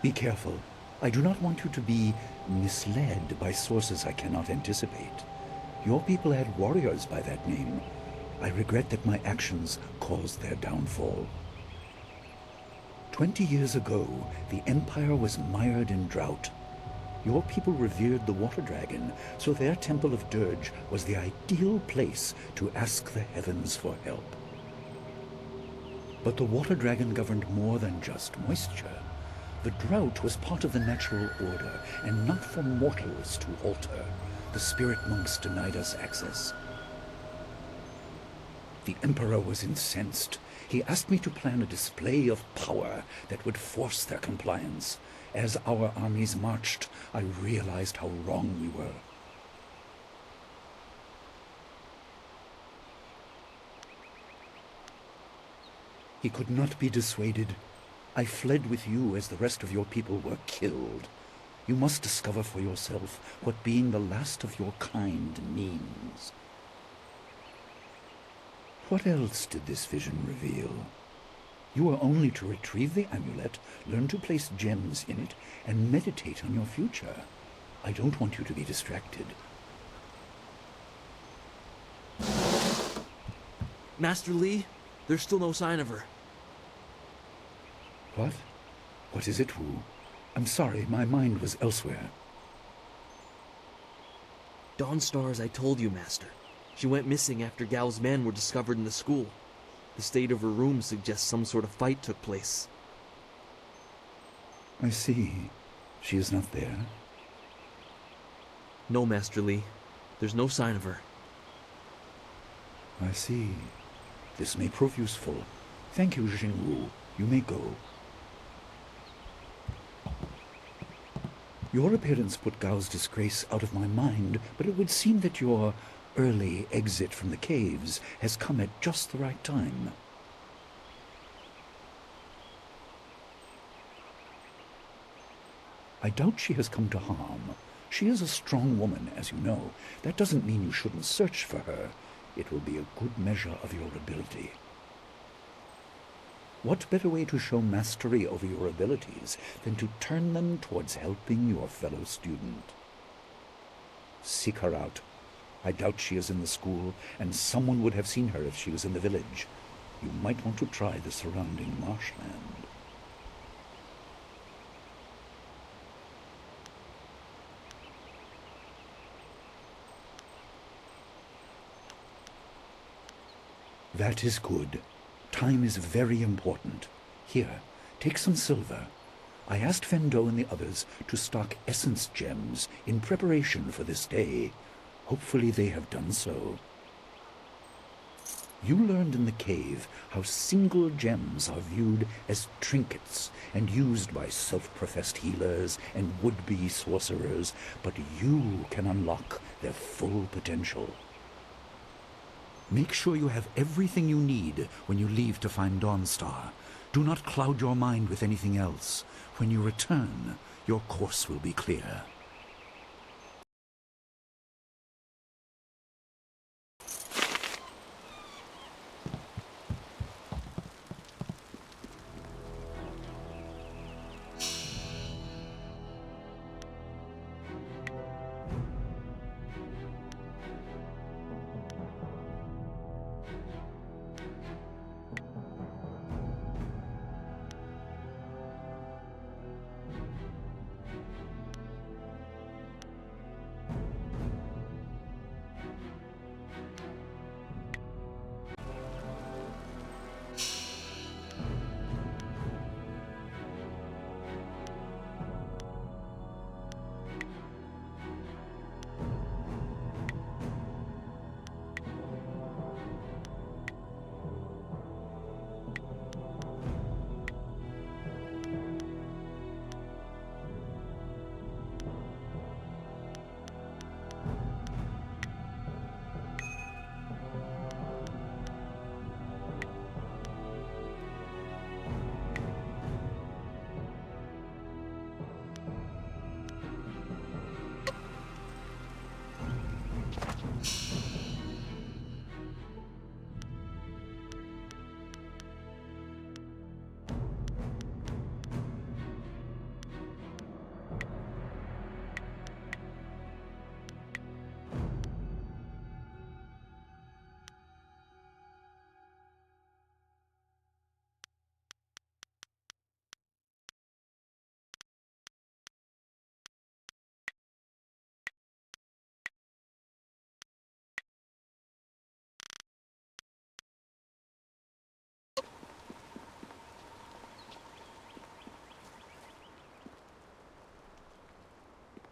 Be careful. I do not want you to be misled by sources I cannot anticipate. Your people had warriors by that name. I regret that my actions caused their downfall. 20 years ago, the Empire was mired in drought. Your people revered the water dragon, so their temple of Dirge was the ideal place to ask the heavens for help. But the water dragon governed more than just moisture. The drought was part of the natural order, and not for mortals to alter. The spirit monks denied us access. The Emperor was incensed. He asked me to plan a display of power that would force their compliance. As our armies marched, I realized how wrong we were. He could not be dissuaded. I fled with you as the rest of your people were killed. You must discover for yourself what being the last of your kind means. What else did this vision reveal? You are only to retrieve the amulet, learn to place gems in it, and meditate on your future. I don't want you to be distracted. Master Li, there's still no sign of her. What? What is it, Wu? I'm sorry, my mind was elsewhere. Dawnstar, as I told you, Master. She went missing after Gao's men were discovered in the school. The state of her room suggests some sort of fight took place. I see. She is not there? No, Master Li. There's no sign of her. I see. This may prove useful. Thank you, Jingwu. You may go. Your appearance put Gao's disgrace out of my mind, but it would seem that your early exit from the caves has come at just the right time. I doubt she has come to harm. She is a strong woman, as you know. That doesn't mean you shouldn't search for her. It will be a good measure of your ability. What better way to show mastery over your abilities than to turn them towards helping your fellow student? Seek her out. I doubt she is in the school, and someone would have seen her if she was in the village. You might want to try the surrounding marshland. That is good. Time is very important. Here, take some silver. I asked Fendo and the others to stock essence gems in preparation for this day. Hopefully they have done so. You learned in the cave how single gems are viewed as trinkets and used by self-professed healers and would-be sorcerers, but you can unlock their full potential. Make sure you have everything you need when you leave to find Dawnstar. Do not cloud your mind with anything else. When you return, your course will be clear.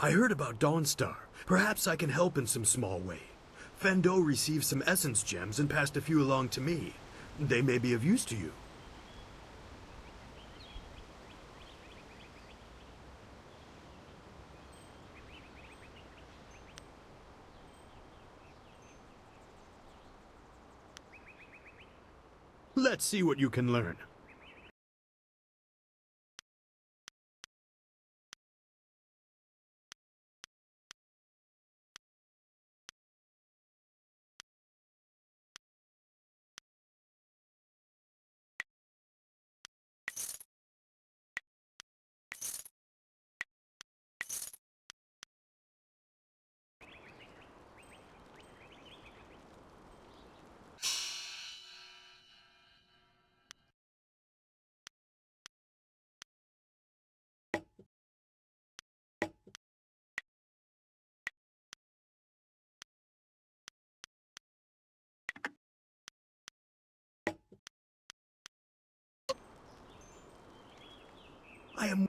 I heard about Dawnstar. Perhaps I can help in some small way. Fendo received some essence gems and passed a few along to me. They may be of use to you. Let's see what you can learn. I am...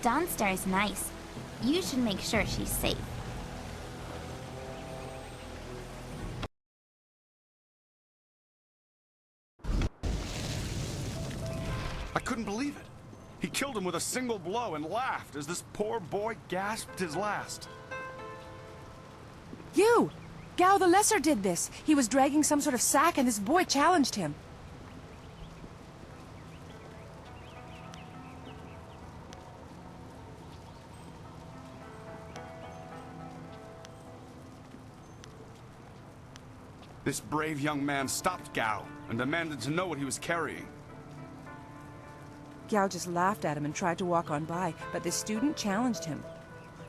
Dawnstar is nice. You should make sure she's safe. I couldn't believe it. He killed him with a single blow and laughed as this poor boy gasped his last. You! Gao the Lesser did this. He was dragging some sort of sack and this boy challenged him. This brave young man stopped Gao and demanded to know what he was carrying. Gao just laughed at him and tried to walk on by, but the student challenged him.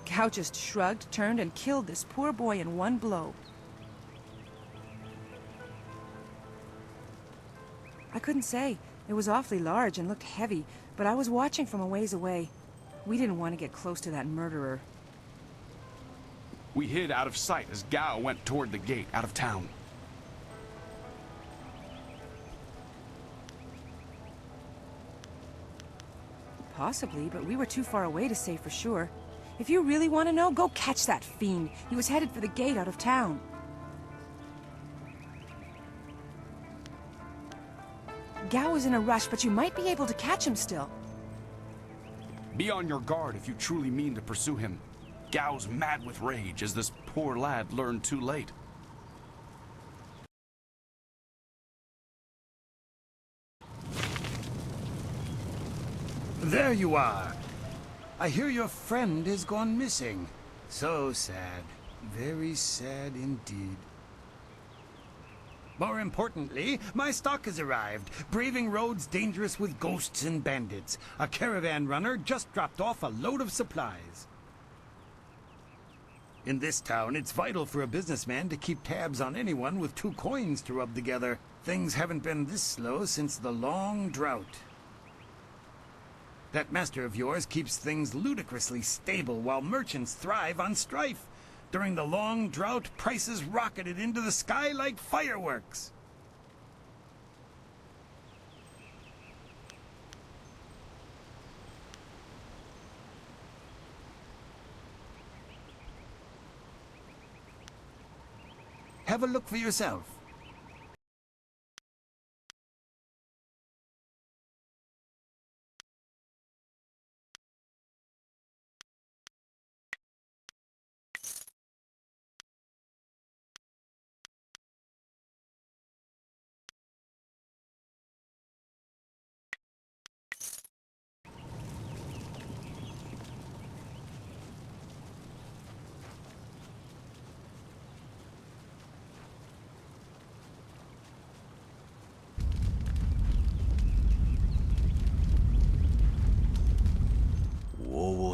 Gao just shrugged, turned, and killed this poor boy in one blow. I couldn't say. It was awfully large and looked heavy, but I was watching from a ways away. We didn't want to get close to that murderer. We hid out of sight as Gao went toward the gate out of town. Possibly, but we were too far away to say for sure. If you really want to know, go catch that fiend. He was headed for the gate out of town. Gao was in a rush, but you might be able to catch him still. Be on your guard if you truly mean to pursue him. Gao's mad with rage as this poor lad learned too late. There you are. I hear your friend has gone missing. So sad. Very sad indeed. More importantly, my stock has arrived. Braving roads dangerous with ghosts and bandits. A caravan runner just dropped off a load of supplies. In this town, it's vital for a businessman to keep tabs on anyone with 2 coins to rub together. Things haven't been this slow since the long drought. That master of yours keeps things ludicrously stable while merchants thrive on strife. During the long drought, prices rocketed into the sky like fireworks. Have a look for yourself.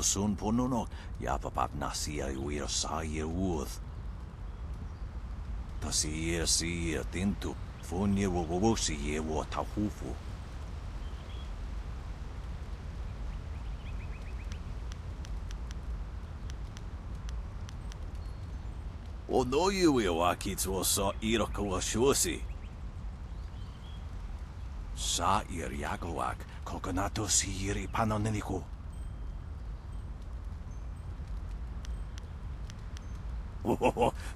Sun pononok, yapapap nasia wir sair wuth. Tasir sir tintu, funye wowosi ye wo tahufu. O no you wakitsu sa irakawa shusi. Sa ir yakawak, kokonato siri panoneniko.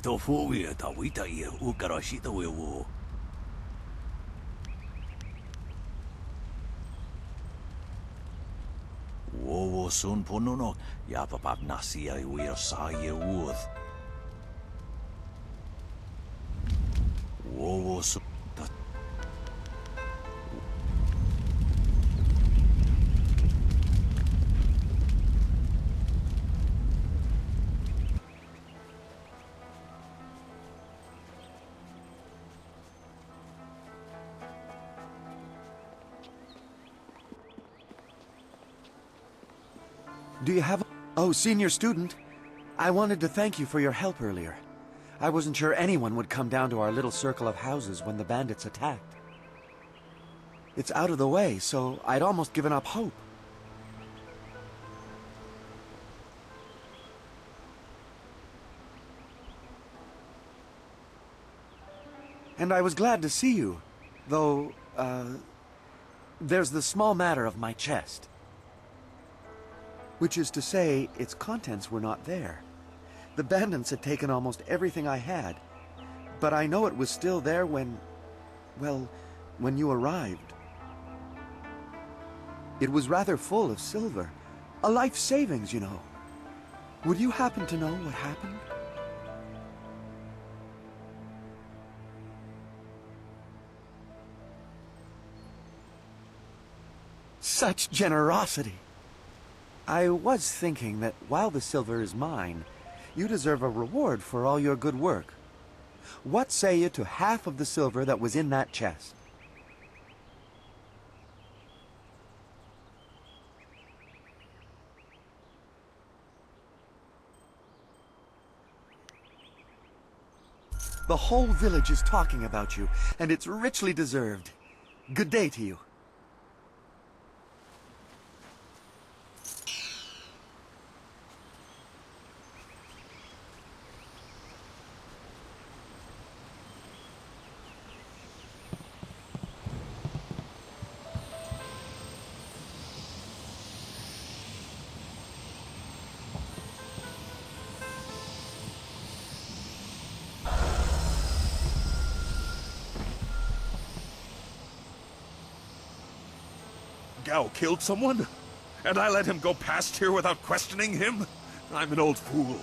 To fuwie ta wita ir ukarashita wewo. Wowo sun pononok, yapapap nasia wir saye wuth. Wowo sun. Do you have... Oh, senior student. I wanted to thank you for your help earlier. I wasn't sure anyone would come down to our little circle of houses when the bandits attacked. It's out of the way, so I'd almost given up hope. And I was glad to see you, though, there's the small matter of my chest. Which is to say, its contents were not there. The bandits had taken almost everything I had. But I know it was still there when... well, when you arrived. It was rather full of silver. A life savings, you know. Would you happen to know what happened? Such generosity! I was thinking that while the silver is mine, you deserve a reward for all your good work. What say you to half of the silver that was in that chest? The whole village is talking about you, and it's richly deserved. Good day to you. Gao killed someone? And I let him go past here without questioning him? I'm an old fool.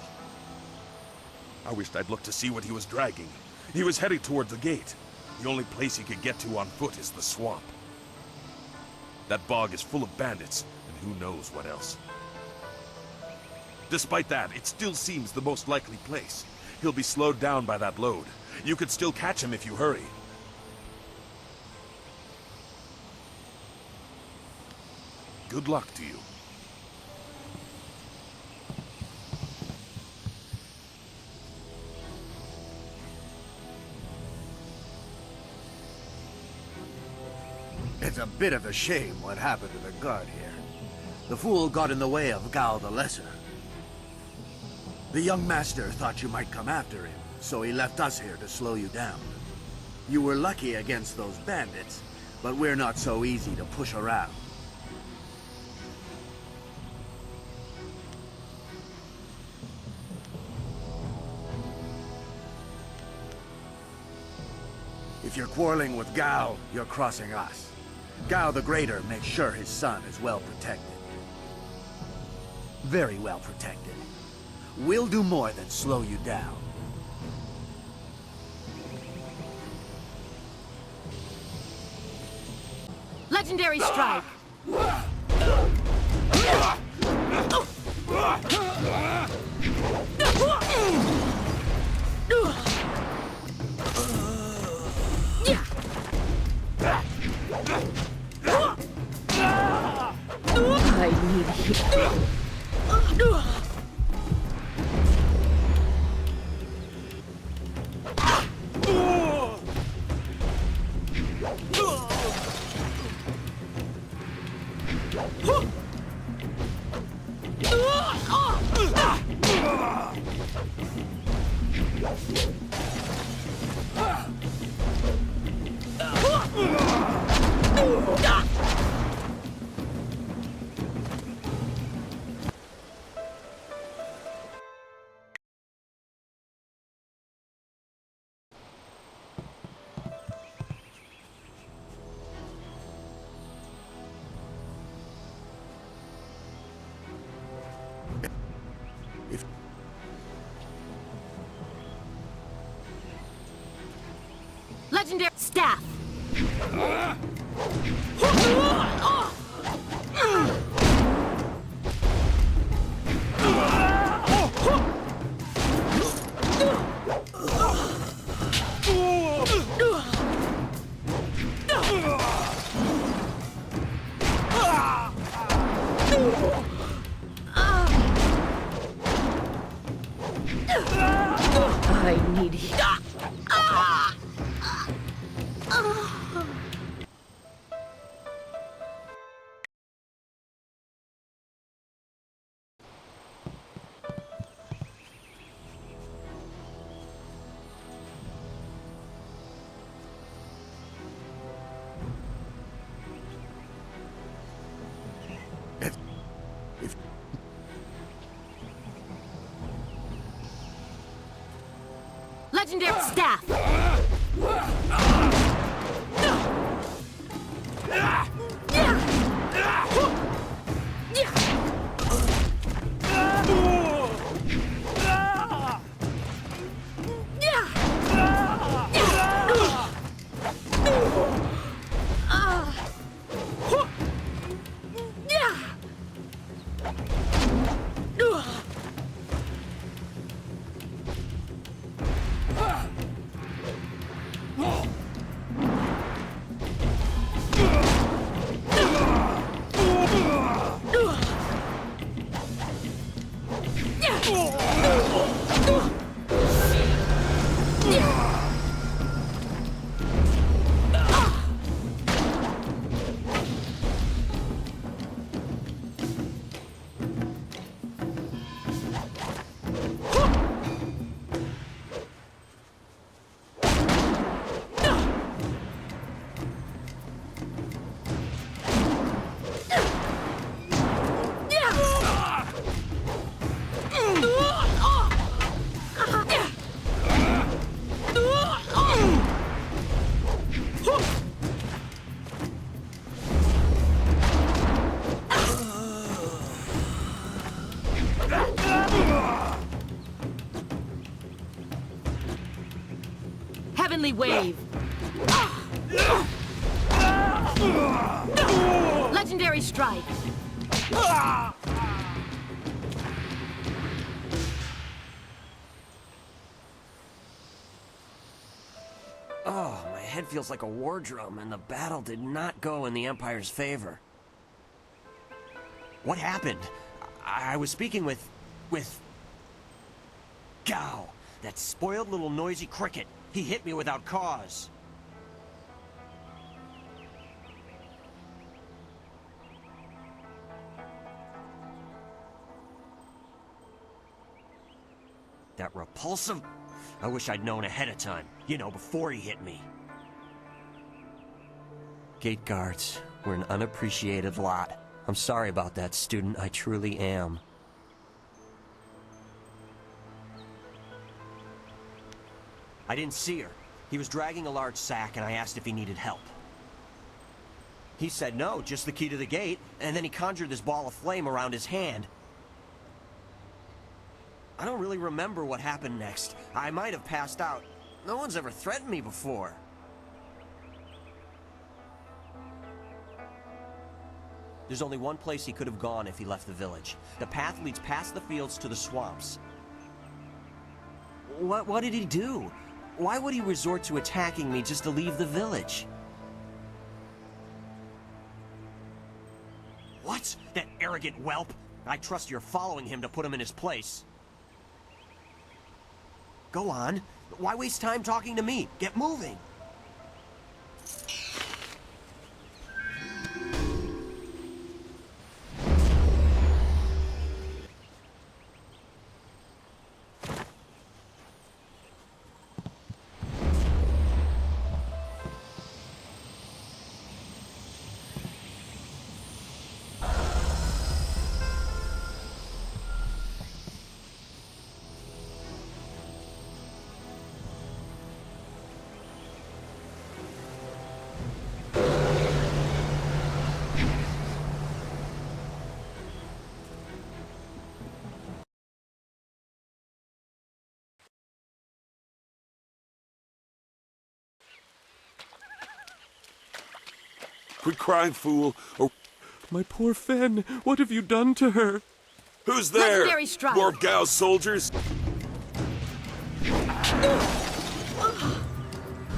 I wished I'd looked to see what he was dragging. He was heading toward the gate. The only place he could get to on foot is the swamp. That bog is full of bandits, and who knows what else. Despite that, it still seems the most likely place. He'll be slowed down by that load. You could still catch him if you hurry. Good luck to you. It's a bit of a shame what happened to the guard here. The fool got in the way of Gao the Lesser. The young master thought you might come after him, so he left us here to slow you down. You were lucky against those bandits, but we're not so easy to push around. If you're quarreling with Gao, you're crossing us. Gao the Greater makes sure his son is well protected. Very well protected. We'll do more than slow you down. Legendary strike! I need healing. Legendary staff! I need healing. Legendary staff. Heavenly wave. Legendary strike. Oh, my head feels like a war drum, and the battle did not go in the Empire's favor. What happened? I was speaking with Gao, that spoiled little noisy cricket. He hit me without cause. That repulsive... I wish I'd known ahead of time. You know, before he hit me. Gate guards, we're an unappreciated lot. I'm sorry about that, student. I truly am. I didn't see her. He was dragging a large sack, and I asked if he needed help. He said no, just the key to the gate, and then he conjured this ball of flame around his hand. I don't really remember what happened next. I might have passed out. No one's ever threatened me before. There's only one place he could have gone if he left the village. The path leads past the fields to the swamps. What did he do? Why would he resort to attacking me just to leave the village? What? That arrogant whelp? I trust you're following him to put him in his place. Go on. Why waste time talking to me? Get moving. Quit crying, fool, or... My poor Fen, what have you done to her? Who's there? Legendary strike. More of Gao's soldiers?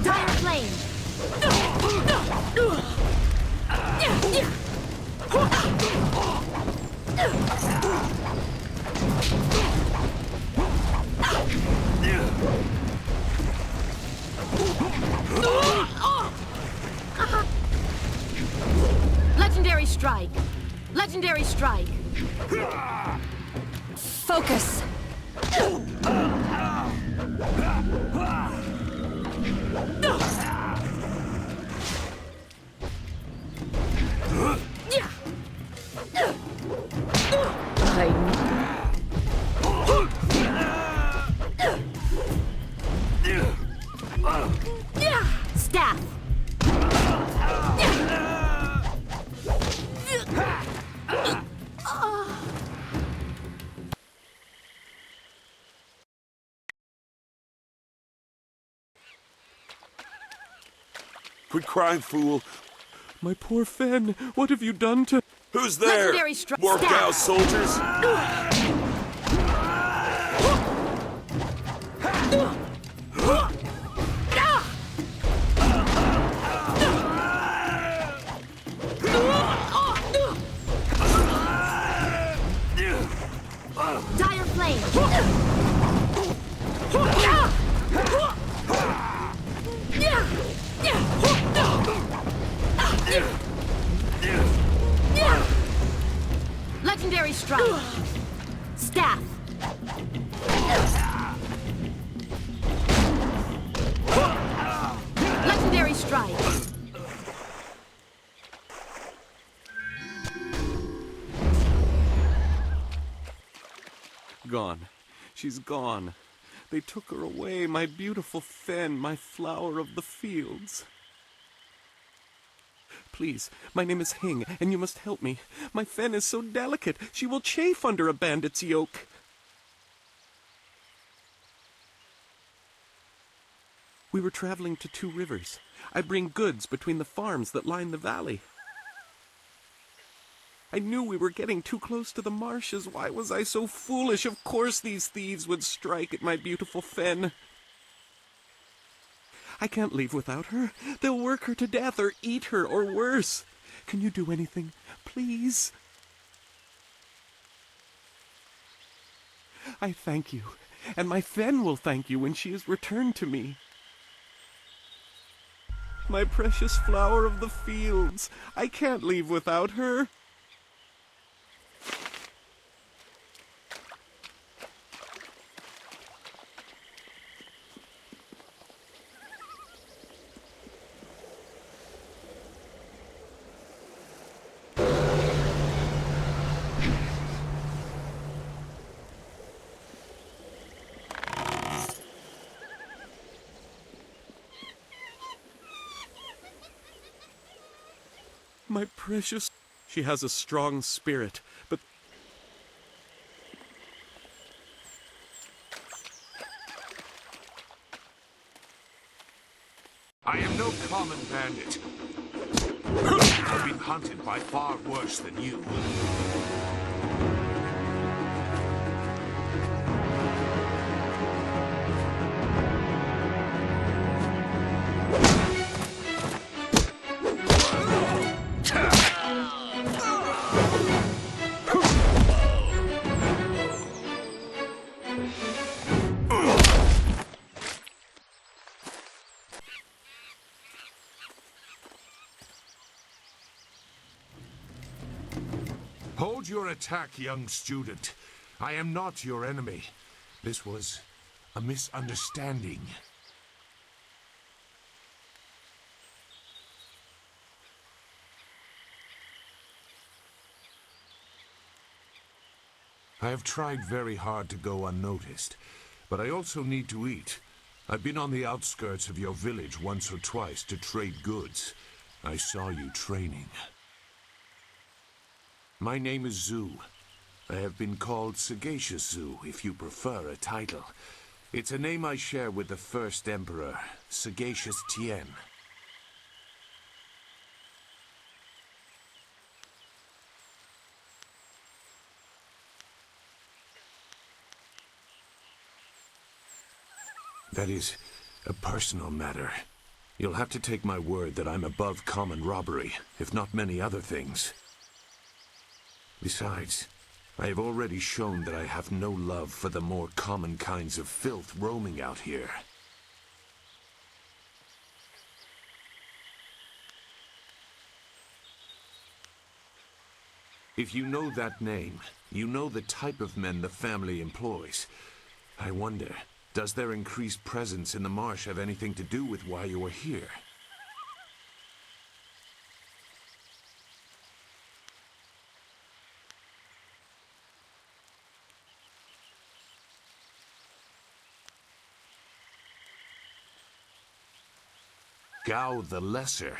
Dire flame. Legendary strike. Legendary strike. Focus. Quit crying, fool. My poor Fen, what have you done to... Who's there? Legendary strike. More Gao soldiers? Dire flame. Legendary strike. Staff. Legendary strike. Gone. She's gone. They took her away, my beautiful Fen, my flower of the fields. Please, my name is Hing, and you must help me. My Fen is so delicate, she will chafe under a bandit's yoke. We were traveling to 2 rivers. I bring goods between the farms that line the valley. I knew we were getting too close to the marshes. Why was I so foolish? Of course these thieves would strike at my beautiful Fen. I can't leave without her. They'll work her to death or eat her or worse. Can you do anything, please? I thank you, and my Fen will thank you when she is returned to me. My precious flower of the fields. I can't leave without her. My precious... She has a strong spirit, but... I am no common bandit. I've been hunted by far worse than you. Hold your attack, young student. I am not your enemy. This was a misunderstanding. I have tried very hard to go unnoticed, but I also need to eat. I've been on the outskirts of your village once or twice to trade goods. I saw you training. My name is Zhu. I have been called Sagacious Zhu, if you prefer a title. It's a name I share with the first emperor, Sagacious Tien. That is a personal matter. You'll have to take my word that I'm above common robbery, if not many other things. Besides, I have already shown that I have no love for the more common kinds of filth roaming out here. If you know that name, you know the type of men the family employs. I wonder, does their increased presence in the marsh have anything to do with why you are here? Gao the Lesser.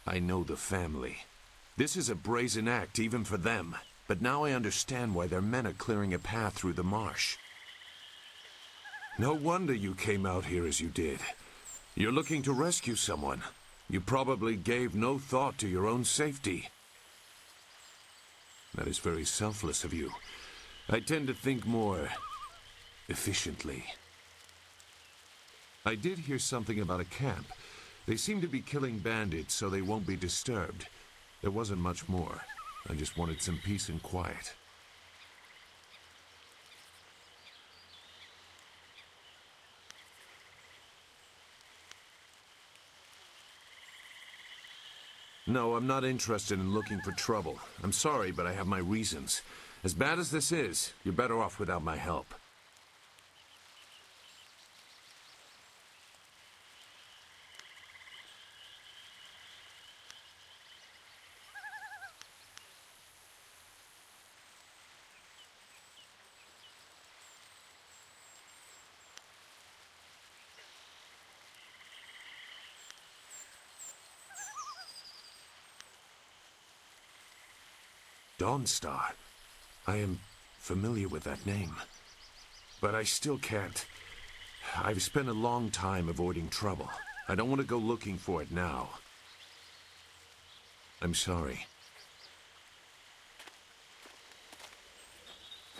I know the family. This is a brazen act even for them, but now I understand why their men are clearing a path through the marsh. No wonder you came out here as you did. You're looking to rescue someone. You probably gave no thought to your own safety. That is very selfless of you. I tend to think more efficiently. I did hear something about a camp. They seem to be killing bandits so they won't be disturbed. There wasn't much more. I just wanted some peace and quiet. No, I'm not interested in looking for trouble. I'm sorry, but I have my reasons. As bad as this is, you're better off without my help. Dawnstar. I am familiar with that name. But I still can't. I've spent a long time avoiding trouble. I don't want to go looking for it now. I'm sorry.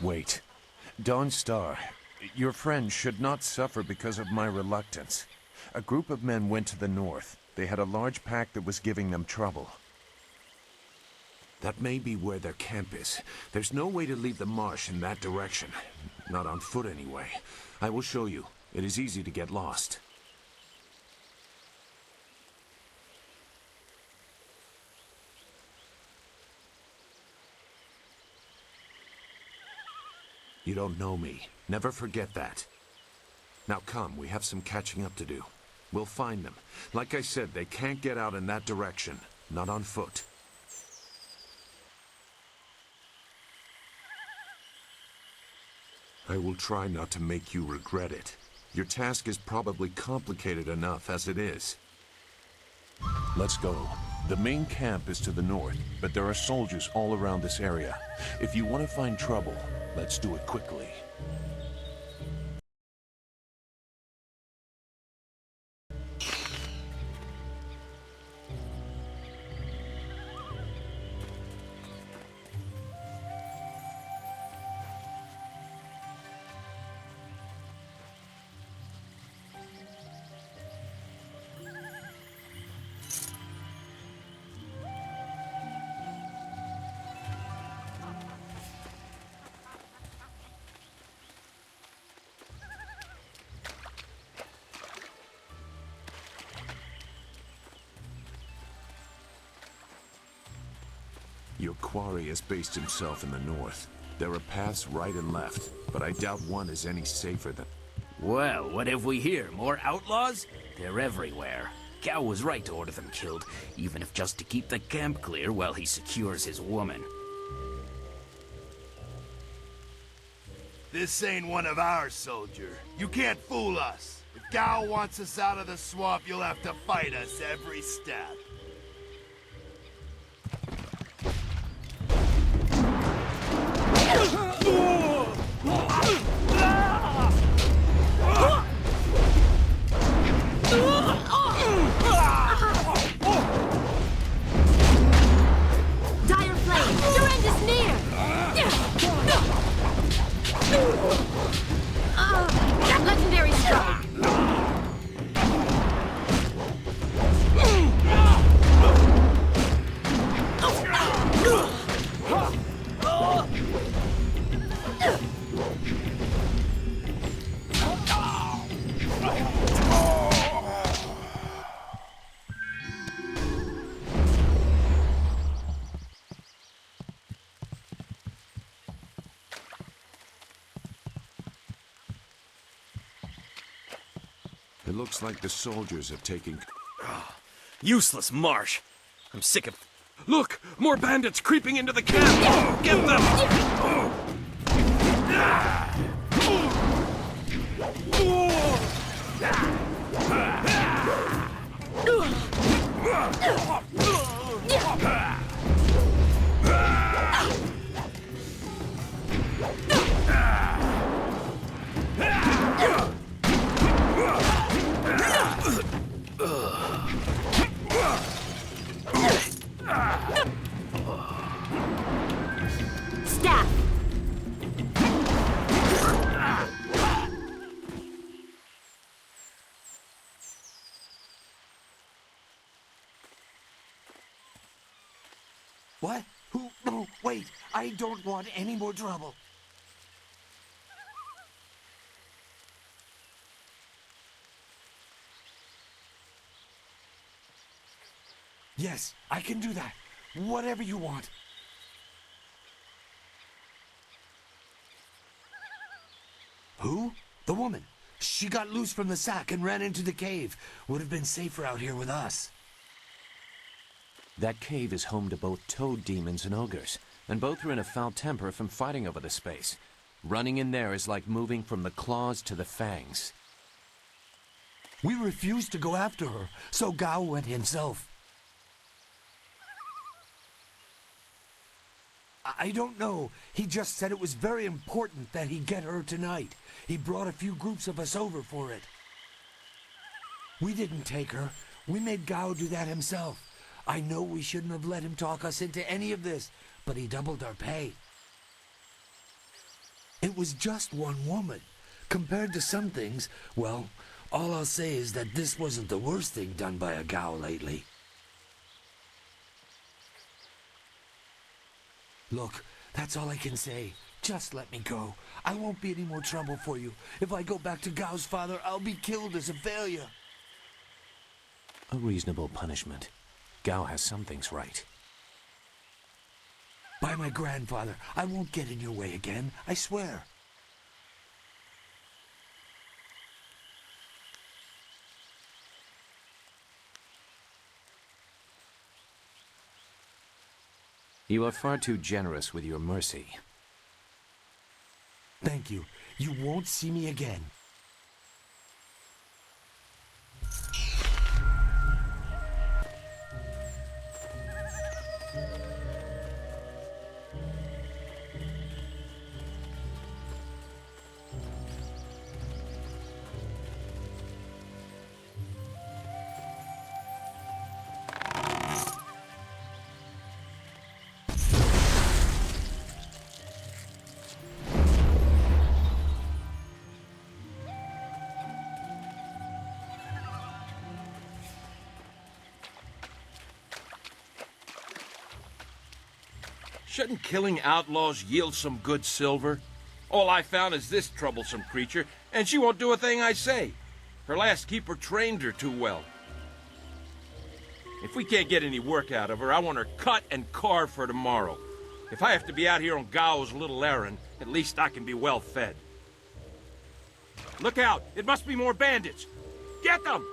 Wait. Dawnstar, your friend should not suffer because of my reluctance. A group of men went to the north. They had a large pack that was giving them trouble. That may be where their camp is. There's no way to leave the marsh in that direction. Not on foot, anyway. I will show you. It is easy to get lost. You don't know me. Never forget that. Now come, we have some catching up to do. We'll find them. Like I said, they can't get out in that direction. Not on foot. I will try not to make you regret it. Your task is probably complicated enough as it is. Let's go. The main camp is to the north, but there are soldiers all around this area. If you want to find trouble, let's do it quickly. Your quarry has based himself in the north. There are paths right and left, but I doubt one is any safer than... Well, what have we here? More outlaws? They're everywhere. Gao was right to order them killed, even if just to keep the camp clear while he secures his woman. This ain't one of ours, soldier. You can't fool us. If Gao wants us out of the swamp, you'll have to fight us every step. Dire flame! Your end is near! Legendary strike! It looks like the soldiers have taken... Useless marsh. I'm sick of... Look! More bandits creeping into the camp! Get them! What? Who? No, wait. I don't want any more trouble. Yes, I can do that. Whatever you want. Who? The woman. She got loose from the sack and ran into the cave. Would have been safer out here with us. That cave is home to both toad demons and ogres, and both are in a foul temper from fighting over the space. Running in there is like moving from the claws to the fangs. We refused to go after her, so Gao went himself. I don't know. He just said it was very important that he get her tonight. He brought a few groups of us over for it. We didn't take her. We made Gao do that himself. I know we shouldn't have let him talk us into any of this, but he doubled our pay. It was just one woman. Compared to some things, well, all I'll say is that this wasn't the worst thing done by a Gao lately. Look, that's all I can say. Just let me go. I won't be any more trouble for you. If I go back to Gao's father, I'll be killed as a failure. A reasonable punishment. Gao has some things right. By my grandfather, I won't get in your way again, I swear. You are far too generous with your mercy. Thank you. You won't see me again. Shouldn't killing outlaws yield some good silver? All I found is this troublesome creature, and she won't do a thing I say. Her last keeper trained her too well. If we can't get any work out of her, I want her cut and carved for tomorrow. If I have to be out here on Gao's little errand, at least I can be well fed. Look out! It must be more bandits! Get them!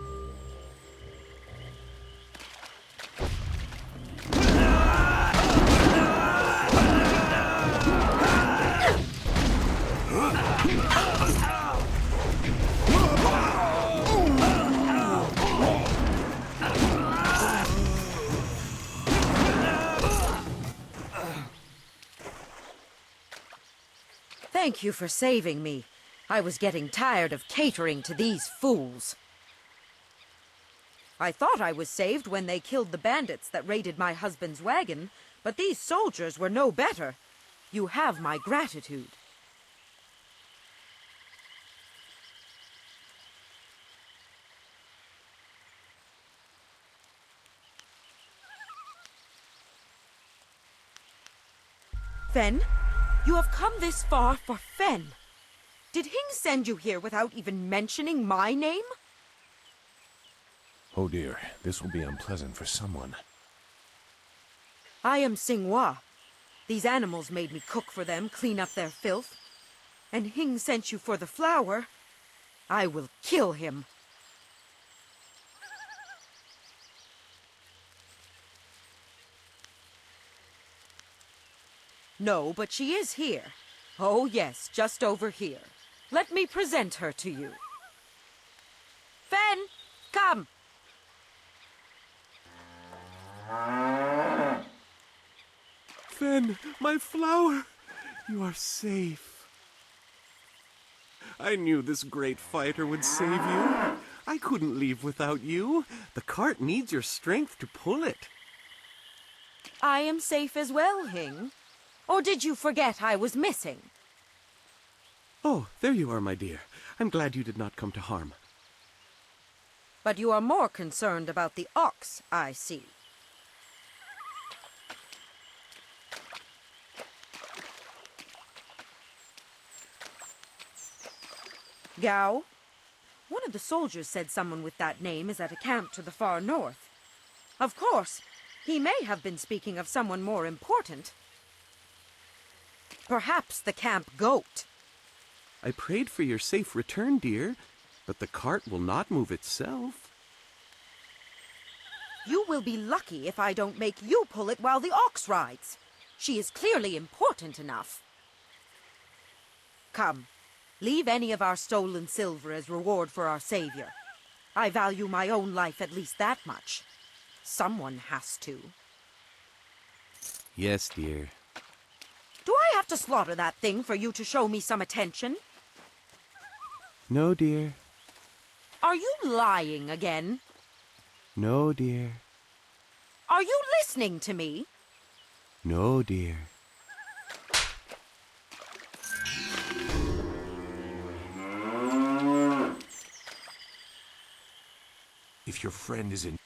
Thank you for saving me. I was getting tired of catering to these fools. I thought I was saved when they killed the bandits that raided my husband's wagon, but these soldiers were no better. You have my gratitude. Fen? You have come this far for Fen. Did Hing send you here without even mentioning my name? Oh dear, this will be unpleasant for someone. I am Xinghua. These animals made me cook for them, clean up their filth. And Hing sent you for the flower. I will kill him. No, but she is here. Oh yes, just over here. Let me present her to you. Fen, come! Fen, my flower! You are safe. I knew this great fighter would save you. I couldn't leave without you. The cart needs your strength to pull it. I am safe as well, Hing. Or did you forget I was missing? Oh, there you are, my dear. I'm glad you did not come to harm. But you are more concerned about the ox, I see. Gao? One of the soldiers said someone with that name is at a camp to the far north. Of course, he may have been speaking of someone more important. Perhaps the camp goat. I prayed for your safe return, dear, but the cart will not move itself. You will be lucky if I don't make you pull it while the ox rides. She is clearly important enough. Come, leave any of our stolen silver as reward for our savior. I value my own life at least that much. Someone has to. Yes, dear. Do I have to slaughter that thing for you to show me some attention? No, dear. Are you lying again? No, dear. Are you listening to me? No, dear. If your friend is in...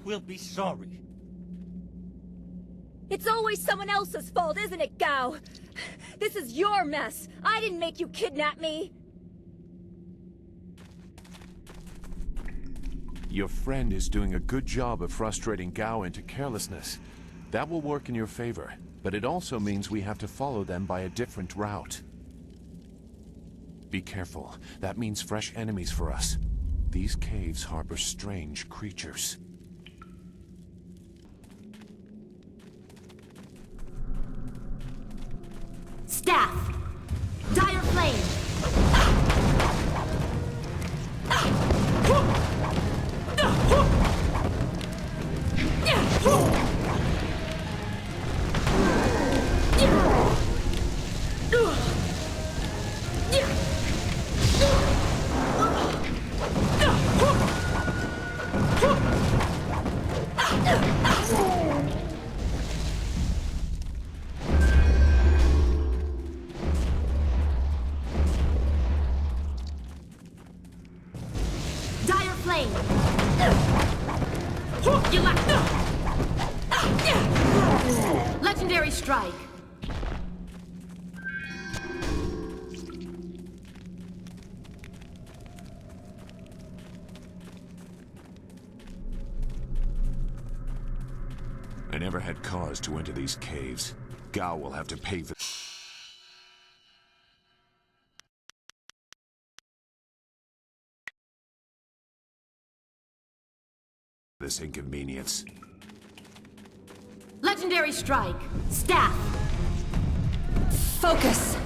will be sorry. It's always someone else's fault, isn't it, Gao? This is your mess. I didn't make you kidnap me. Your friend is doing a good job of frustrating Gao into carelessness. That will work in your favor, but it also means we have to follow them by a different route. Be careful. That means fresh enemies for us. These caves harbor strange creatures. Staff! Dire flame! Dire flame! Legendary strike! never had cause to enter these caves. Gao will have to pay for this inconvenience. Legendary strike. Staff. Focus.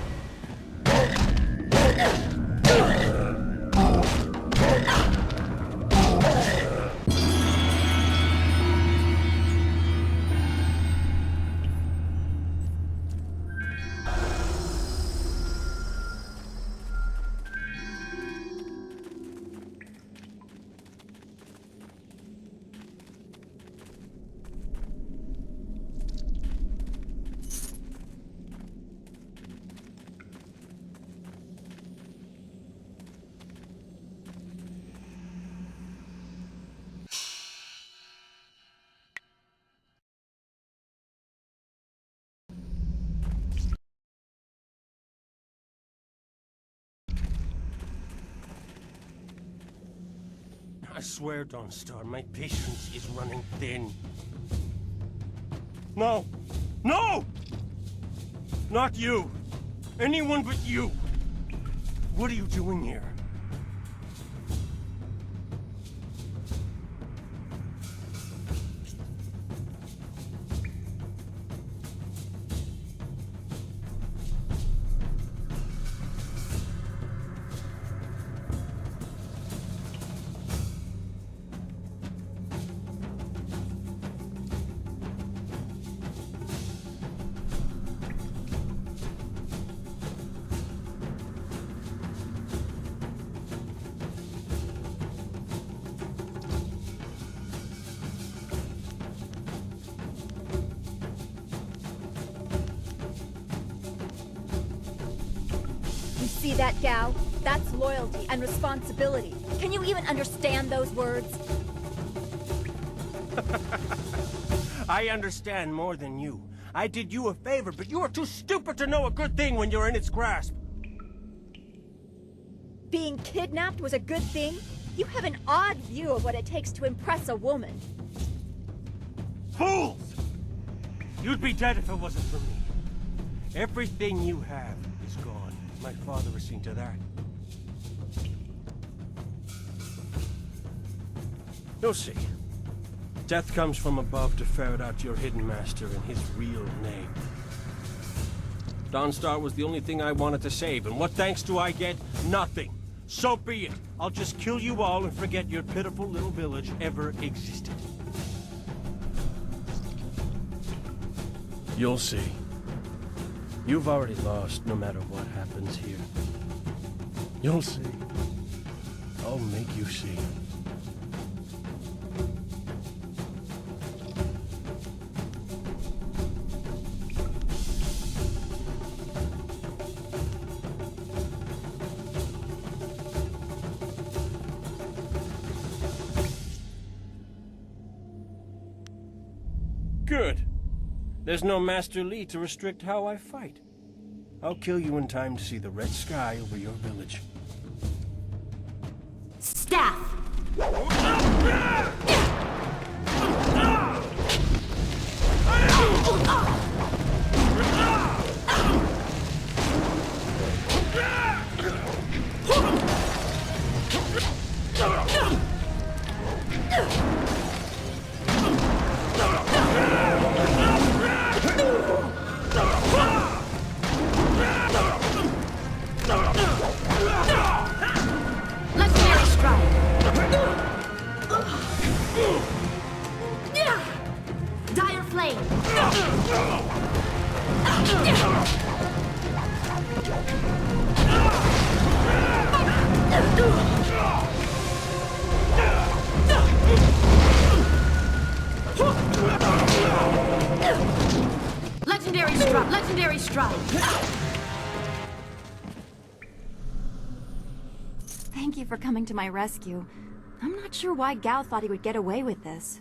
I swear, Dawnstar, my patience is running thin. No! No! Not you! Anyone but you! What are you doing here? See that, Gao? That's loyalty and responsibility. Can you even understand those words? I understand more than you. I did you a favor, but you are too stupid to know a good thing when you're in its grasp. Being kidnapped was a good thing? You have an odd view of what it takes to impress a woman. Fools! You'd be dead if it wasn't for me. Everything you have is gone. My father has seen to that. You'll see. Death comes from above to ferret out your hidden master and his real name. Dawnstar was the only thing I wanted to save, and what thanks do I get? Nothing. So be it. I'll just kill you all and forget your pitiful little village ever existed. You'll see. You've already lost no matter what happens here. You'll see. I'll make you see. Good. There's no Master Li to restrict how I fight. I'll kill you in time to see the red sky over your village. Staff! Legendary strike! Dire flame! Legendary strike! Legendary strike! Thank you for coming to my rescue. I'm not sure why Gao thought he would get away with this.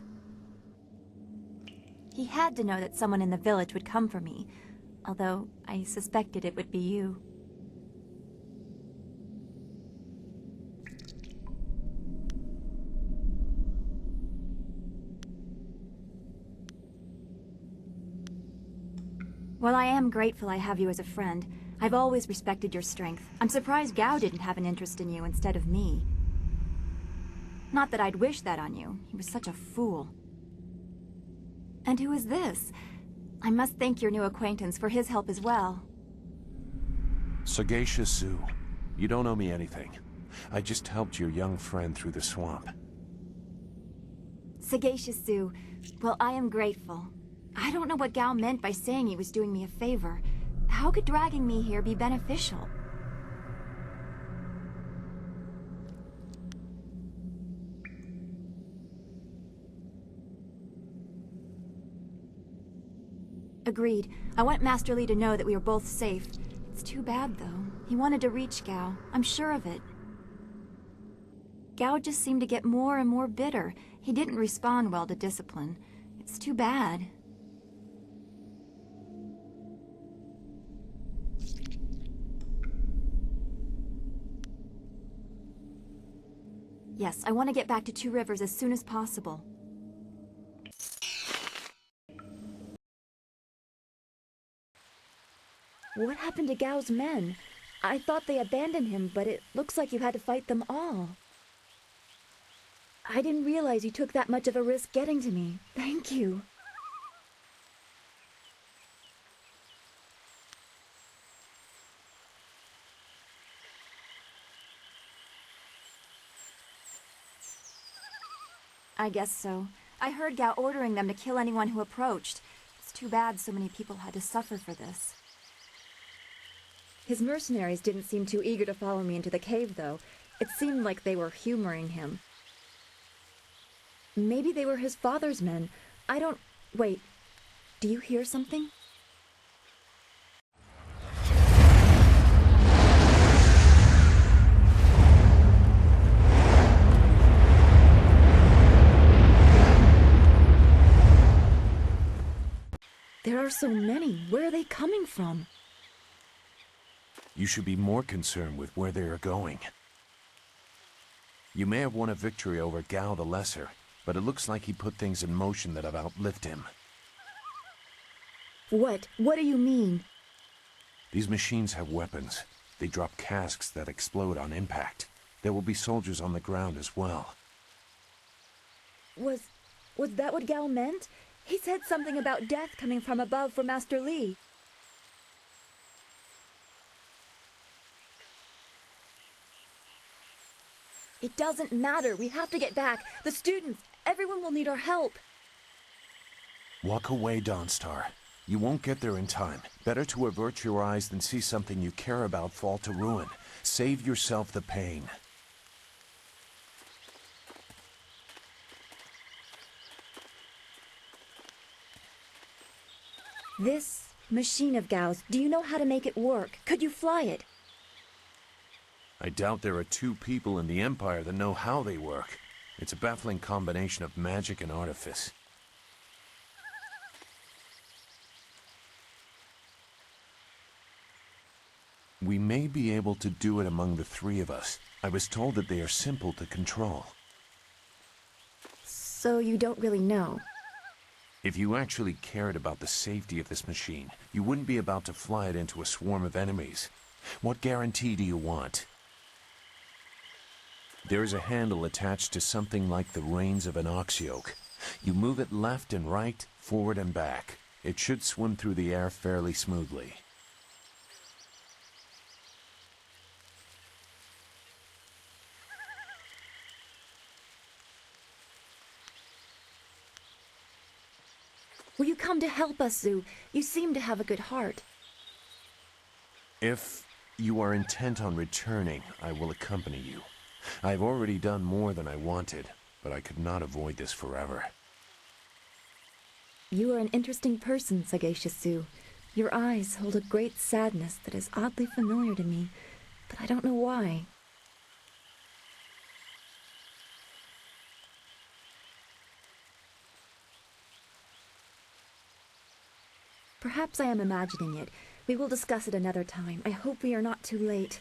He had to know that someone in the village would come for me, although I suspected it would be you. Well, I am grateful I have you as a friend. I've always respected your strength. I'm surprised Gao didn't have an interest in you instead of me. Not that I'd wish that on you. He was such a fool. And who is this? I must thank your new acquaintance for his help as well. Sagacious Sue, you don't owe me anything. I just helped your young friend through the swamp. Sagacious Sue, well, I am grateful. I don't know what Gao meant by saying he was doing me a favor. How could dragging me here be beneficial? Agreed. I want Master Li to know that we are both safe. It's too bad, though. He wanted to reach Gao. I'm sure of it. Gao just seemed to get more and more bitter. He didn't respond well to discipline. It's too bad. Yes, I want to get back to Two Rivers as soon as possible. What happened to Gao's men? I thought they abandoned him, but it looks like you had to fight them all. I didn't realize you took that much of a risk getting to me. Thank you. I guess so. I heard Gao ordering them to kill anyone who approached. It's too bad so many people had to suffer for this. His mercenaries didn't seem too eager to follow me into the cave, though. It seemed like they were humoring him. Maybe they were his father's men. I don't... Wait. Do you hear something? There are so many. Where are they coming from? You should be more concerned with where they are going. You may have won a victory over Gao the Lesser, but it looks like he put things in motion that have outlived him. What? What do you mean? These machines have weapons. They drop casks that explode on impact. There will be soldiers on the ground as well. Was that what Gao meant? He said something about death coming from above for Master Li. It doesn't matter. We have to get back. The students, everyone will need our help. Walk away, Dawnstar. You won't get there in time. Better to avert your eyes than see something you care about fall to ruin. Save yourself the pain. This machine of Gao's, do you know how to make it work? Could you fly it? I doubt there are two people in the Empire that know how they work. It's a baffling combination of magic and artifice. We may be able to do it among the three of us. I was told that they are simple to control. So you don't really know? If you actually cared about the safety of this machine, you wouldn't be about to fly it into a swarm of enemies. What guarantee do you want? There is a handle attached to something like the reins of an ox yoke. You move it left and right, forward and back. It should swim through the air fairly smoothly. Will you come to help us, Zhu? You seem to have a good heart. If you are intent on returning, I will accompany you. I've already done more than I wanted, but I could not avoid this forever. You are an interesting person, Sagacious Zhu. Your eyes hold a great sadness that is oddly familiar to me, but I don't know why. Perhaps I am imagining it. We will discuss it another time. I hope we are not too late.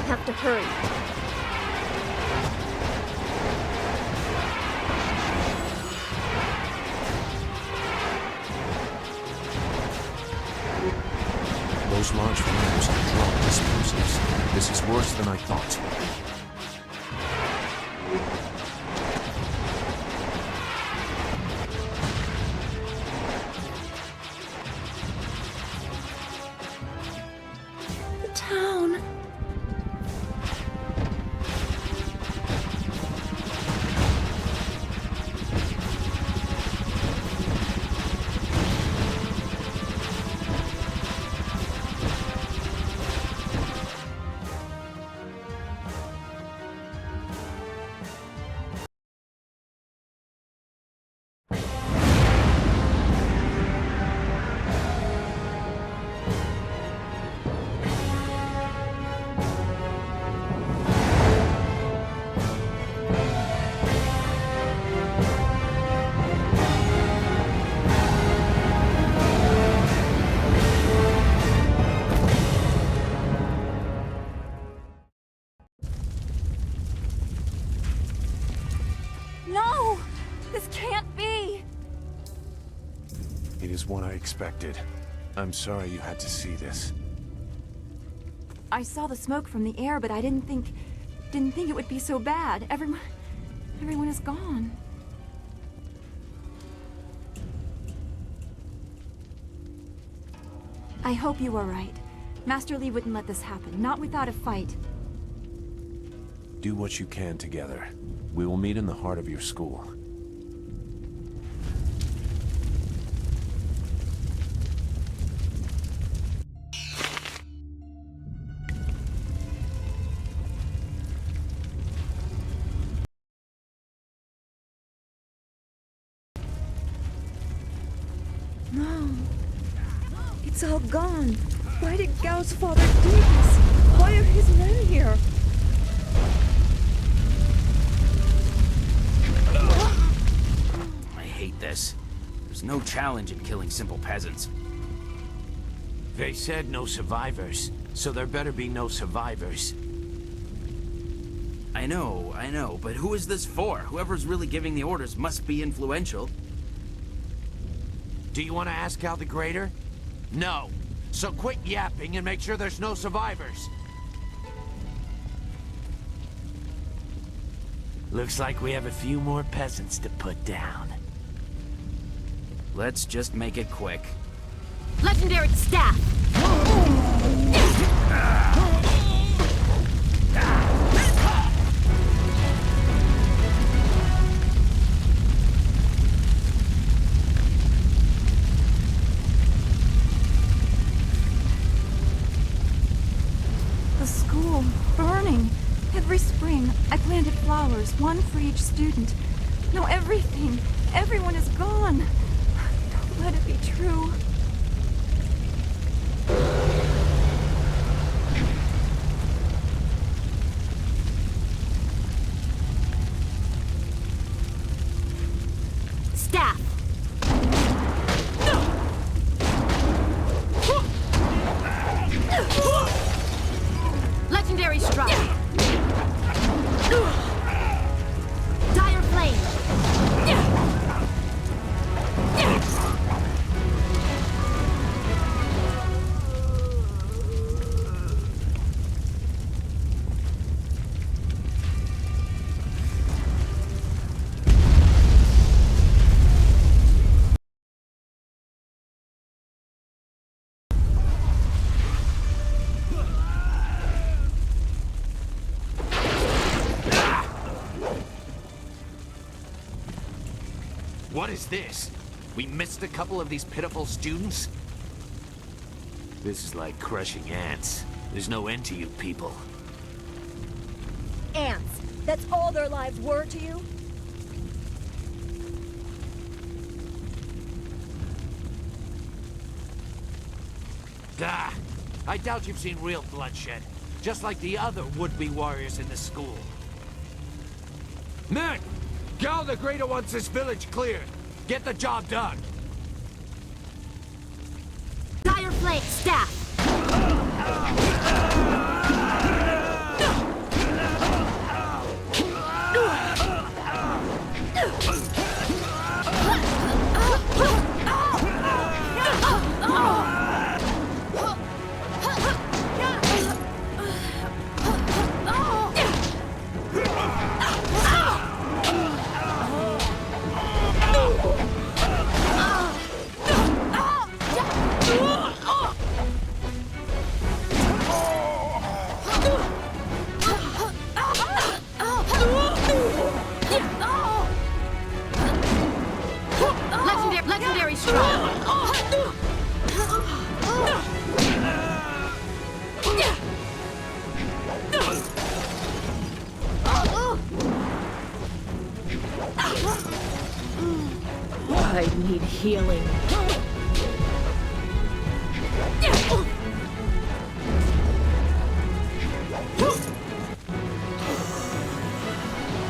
have to hurry. Those large flares are drop explosives. This is worse than I thought. The town. No! This can't be! It is what I expected. I'm sorry you had to see this. I saw the smoke from the air, but I didn't think it would be so bad. Everyone is gone. I hope you were right. Master Li wouldn't let this happen, not without a fight. Do what you can together. We will meet in the heart of your school. No. It's all gone. Why did Gao's father do this? Why are his men here? I hate this. There's no challenge in killing simple peasants. They said no survivors, so there better be no survivors. I know, but who is this for? Whoever's really giving the orders must be influential. Do you want to ask Cal the Greater? No. So quit yapping and make sure there's no survivors. Looks like we have a few more peasants to put down. Let's just make it quick. Legendary staff! The school, burning. Every spring, I planted flowers, one for each student. No, everything. Everyone is gone. Don't let it be true. Staff! Legendary strike! Dire flame! What is this? We missed a couple of these pitiful students? This is like crushing ants. There's no end to you people. Ants. That's all their lives were to you? Ah, I doubt you've seen real bloodshed. Just like the other would-be warriors in the school. Men! Gal the Greater wants this village cleared. Get the job done. Dire flame staff! healing.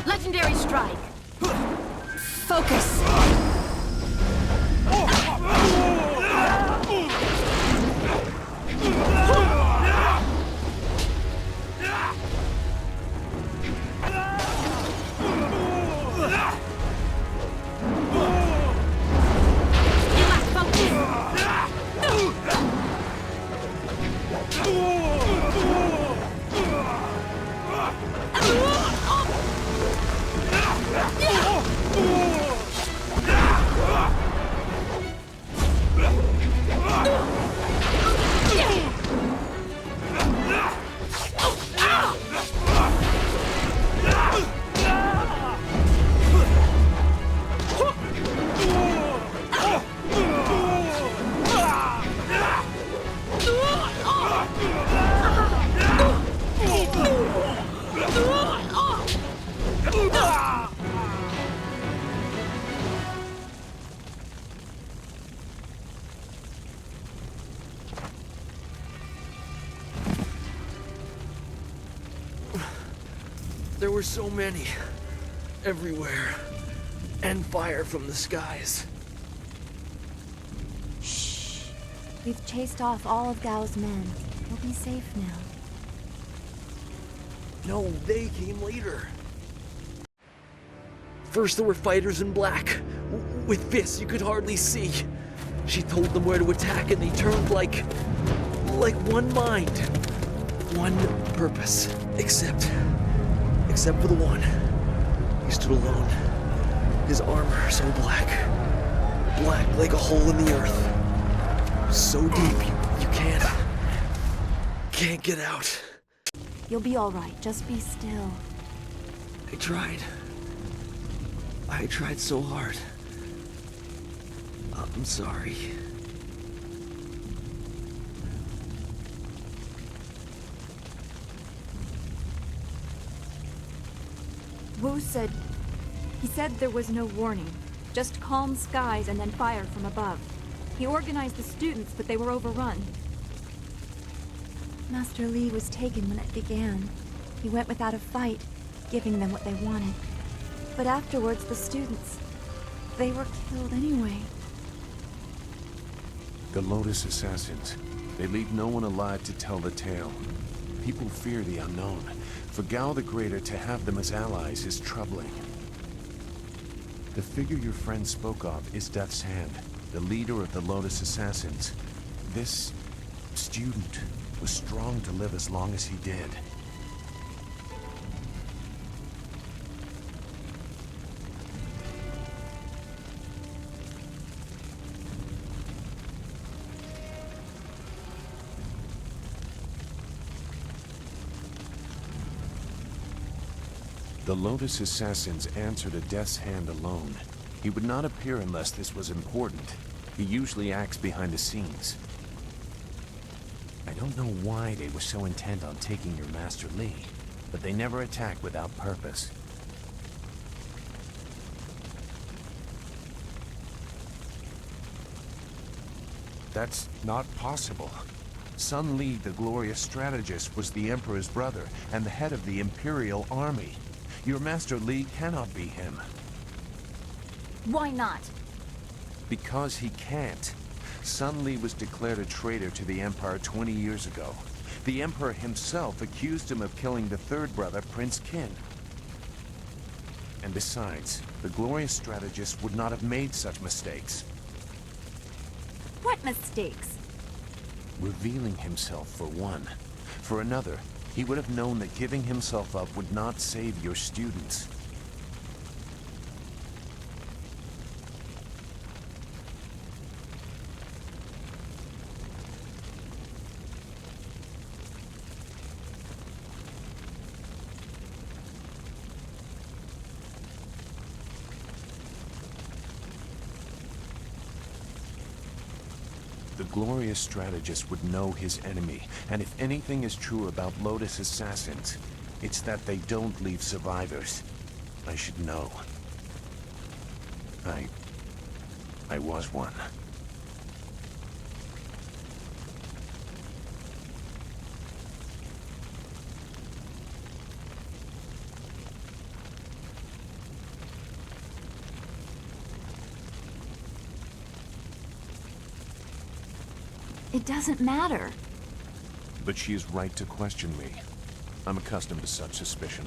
Legendary strike. Focus. There were so many. Everywhere. And fire from the skies. Shh. We've chased off all of Gao's men. We'll be safe now. No, they came later. First there were fighters in black. With fists you could hardly see. She told them where to attack and they turned like one mind. One purpose. Except for the one. He stood alone. His armor so black. Black like a hole in the earth. So deep you can't get out. You'll be all right. Just be still. I tried so hard. I'm sorry. Wu said... He said there was no warning. Just calm skies and then fire from above. He organized the students, but they were overrun. Master Li was taken when it began. He went without a fight, giving them what they wanted. But afterwards, the students... they were killed anyway. The Lotus Assassins. They leave no one alive to tell the tale. People fear the unknown. For Gao the Greater to have them as allies is troubling. The figure your friend spoke of is Death's Hand, the leader of the Lotus Assassins. This student was strong to live as long as he did. The Lotus Assassins answered a Death's Hand alone. He would not appear unless this was important. He usually acts behind the scenes. I don't know why they were so intent on taking your Master Li, but they never attack without purpose. That's not possible. Sun Li, the glorious strategist, was the Emperor's brother and the head of the Imperial Army. Your Master Li cannot be him. Why not? Because he can't. Sun Li was declared a traitor to the Empire 20 years ago. The Emperor himself accused him of killing the third brother, Prince Qin. And besides, the glorious strategist would not have made such mistakes. What mistakes? Revealing himself, for one. For another, he would have known that giving himself up would not save your students. The glorious strategist would know his enemy, and if anything is true about Lotus Assassins, it's that they don't leave survivors. I should know. I was one. It doesn't matter. But she is right to question me. I'm accustomed to such suspicion.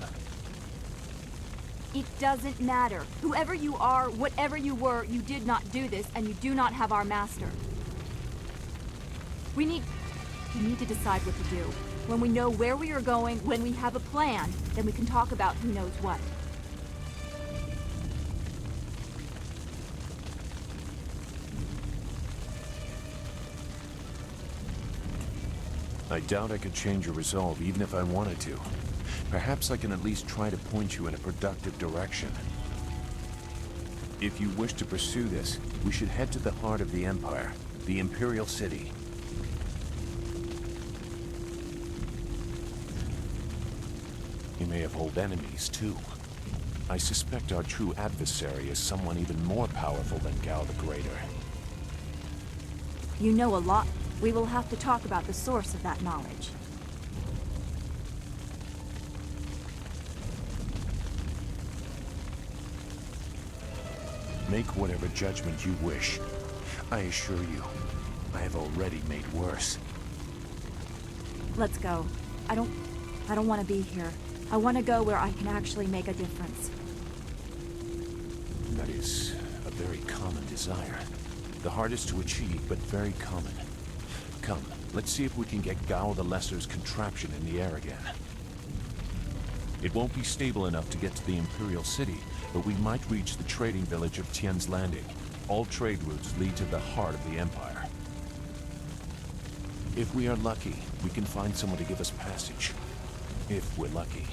It doesn't matter. Whoever you are, whatever you were, you did not do this, and you do not have our master. We need to decide what to do. When we know where we are going, when we have a plan, then we can talk about who knows what. I doubt I could change your resolve even if I wanted to. Perhaps I can at least try to point you in a productive direction. If you wish to pursue this, we should head to the heart of the Empire, the Imperial City. You may have old enemies, too. I suspect our true adversary is someone even more powerful than Gao the Greater. You know a lot. We will have to talk about the source of that knowledge. Make whatever judgment you wish. I assure you, I have already made worse. Let's go. I don't want to be here. I want to go where I can actually make a difference. That is a very common desire. The hardest to achieve, but very common. Come, let's see if we can get Gao the Lesser's contraption in the air again. It won't be stable enough to get to the Imperial City, but we might reach the trading village of Tian's Landing. All trade routes lead to the heart of the Empire. If we are lucky, we can find someone to give us passage. If we're lucky.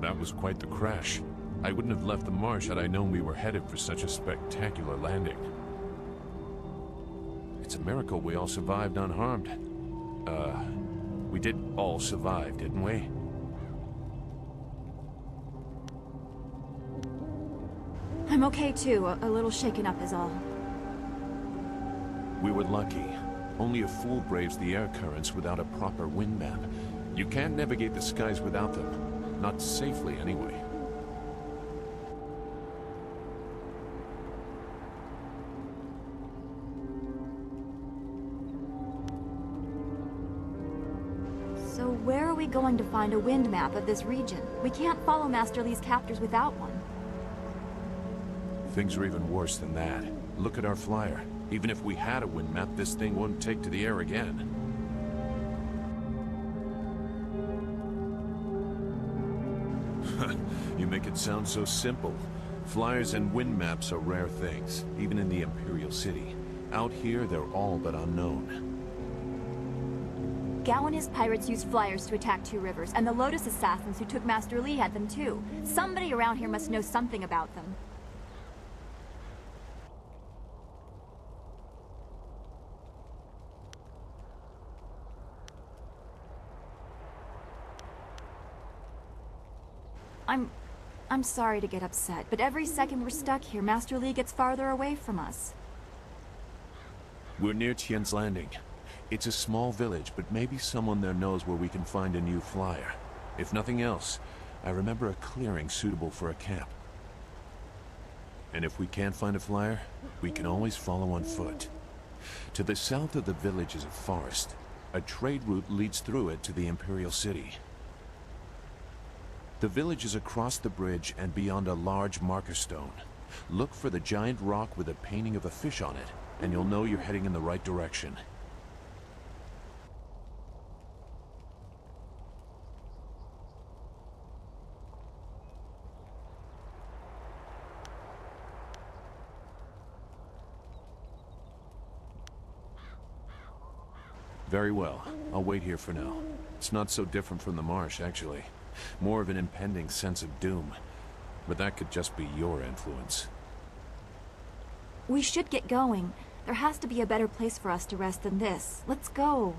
That was quite the crash. I wouldn't have left the marsh had I known we were headed for such a spectacular landing. It's a miracle we all survived unharmed. We did all survive, didn't we? I'm okay too, a little shaken up is all. We were lucky. Only a fool braves the air currents without a proper wind map. You can't navigate the skies without them. Not safely, anyway. So where are we going to find a wind map of this region? We can't follow Master Li's captors without one. Things are even worse than that. Look at our flyer. Even if we had a wind map, this thing wouldn't take to the air again. You make it sound so simple. Flyers and wind maps are rare things, even in the Imperial City. Out here, they're all but unknown. Gao and his pirates used flyers to attack Two Rivers, and the Lotus assassins who took Master Li had them too. Somebody around here must know something about them. I'm sorry to get upset, but every second we're stuck here, Master Li gets farther away from us. We're near Tien's Landing. It's a small village, but maybe someone there knows where we can find a new flyer. If nothing else, I remember a clearing suitable for a camp. And if we can't find a flyer, we can always follow on foot. To the south of the village is a forest. A trade route leads through it to the Imperial City. The village is across the bridge and beyond a large marker stone. Look for the giant rock with a painting of a fish on it, and you'll know you're heading in the right direction. Very well. I'll wait here for now. It's not so different from the marsh, actually. More of an impending sense of doom. But that could just be your influence. We should get going. There has to be a better place for us to rest than this. Let's go.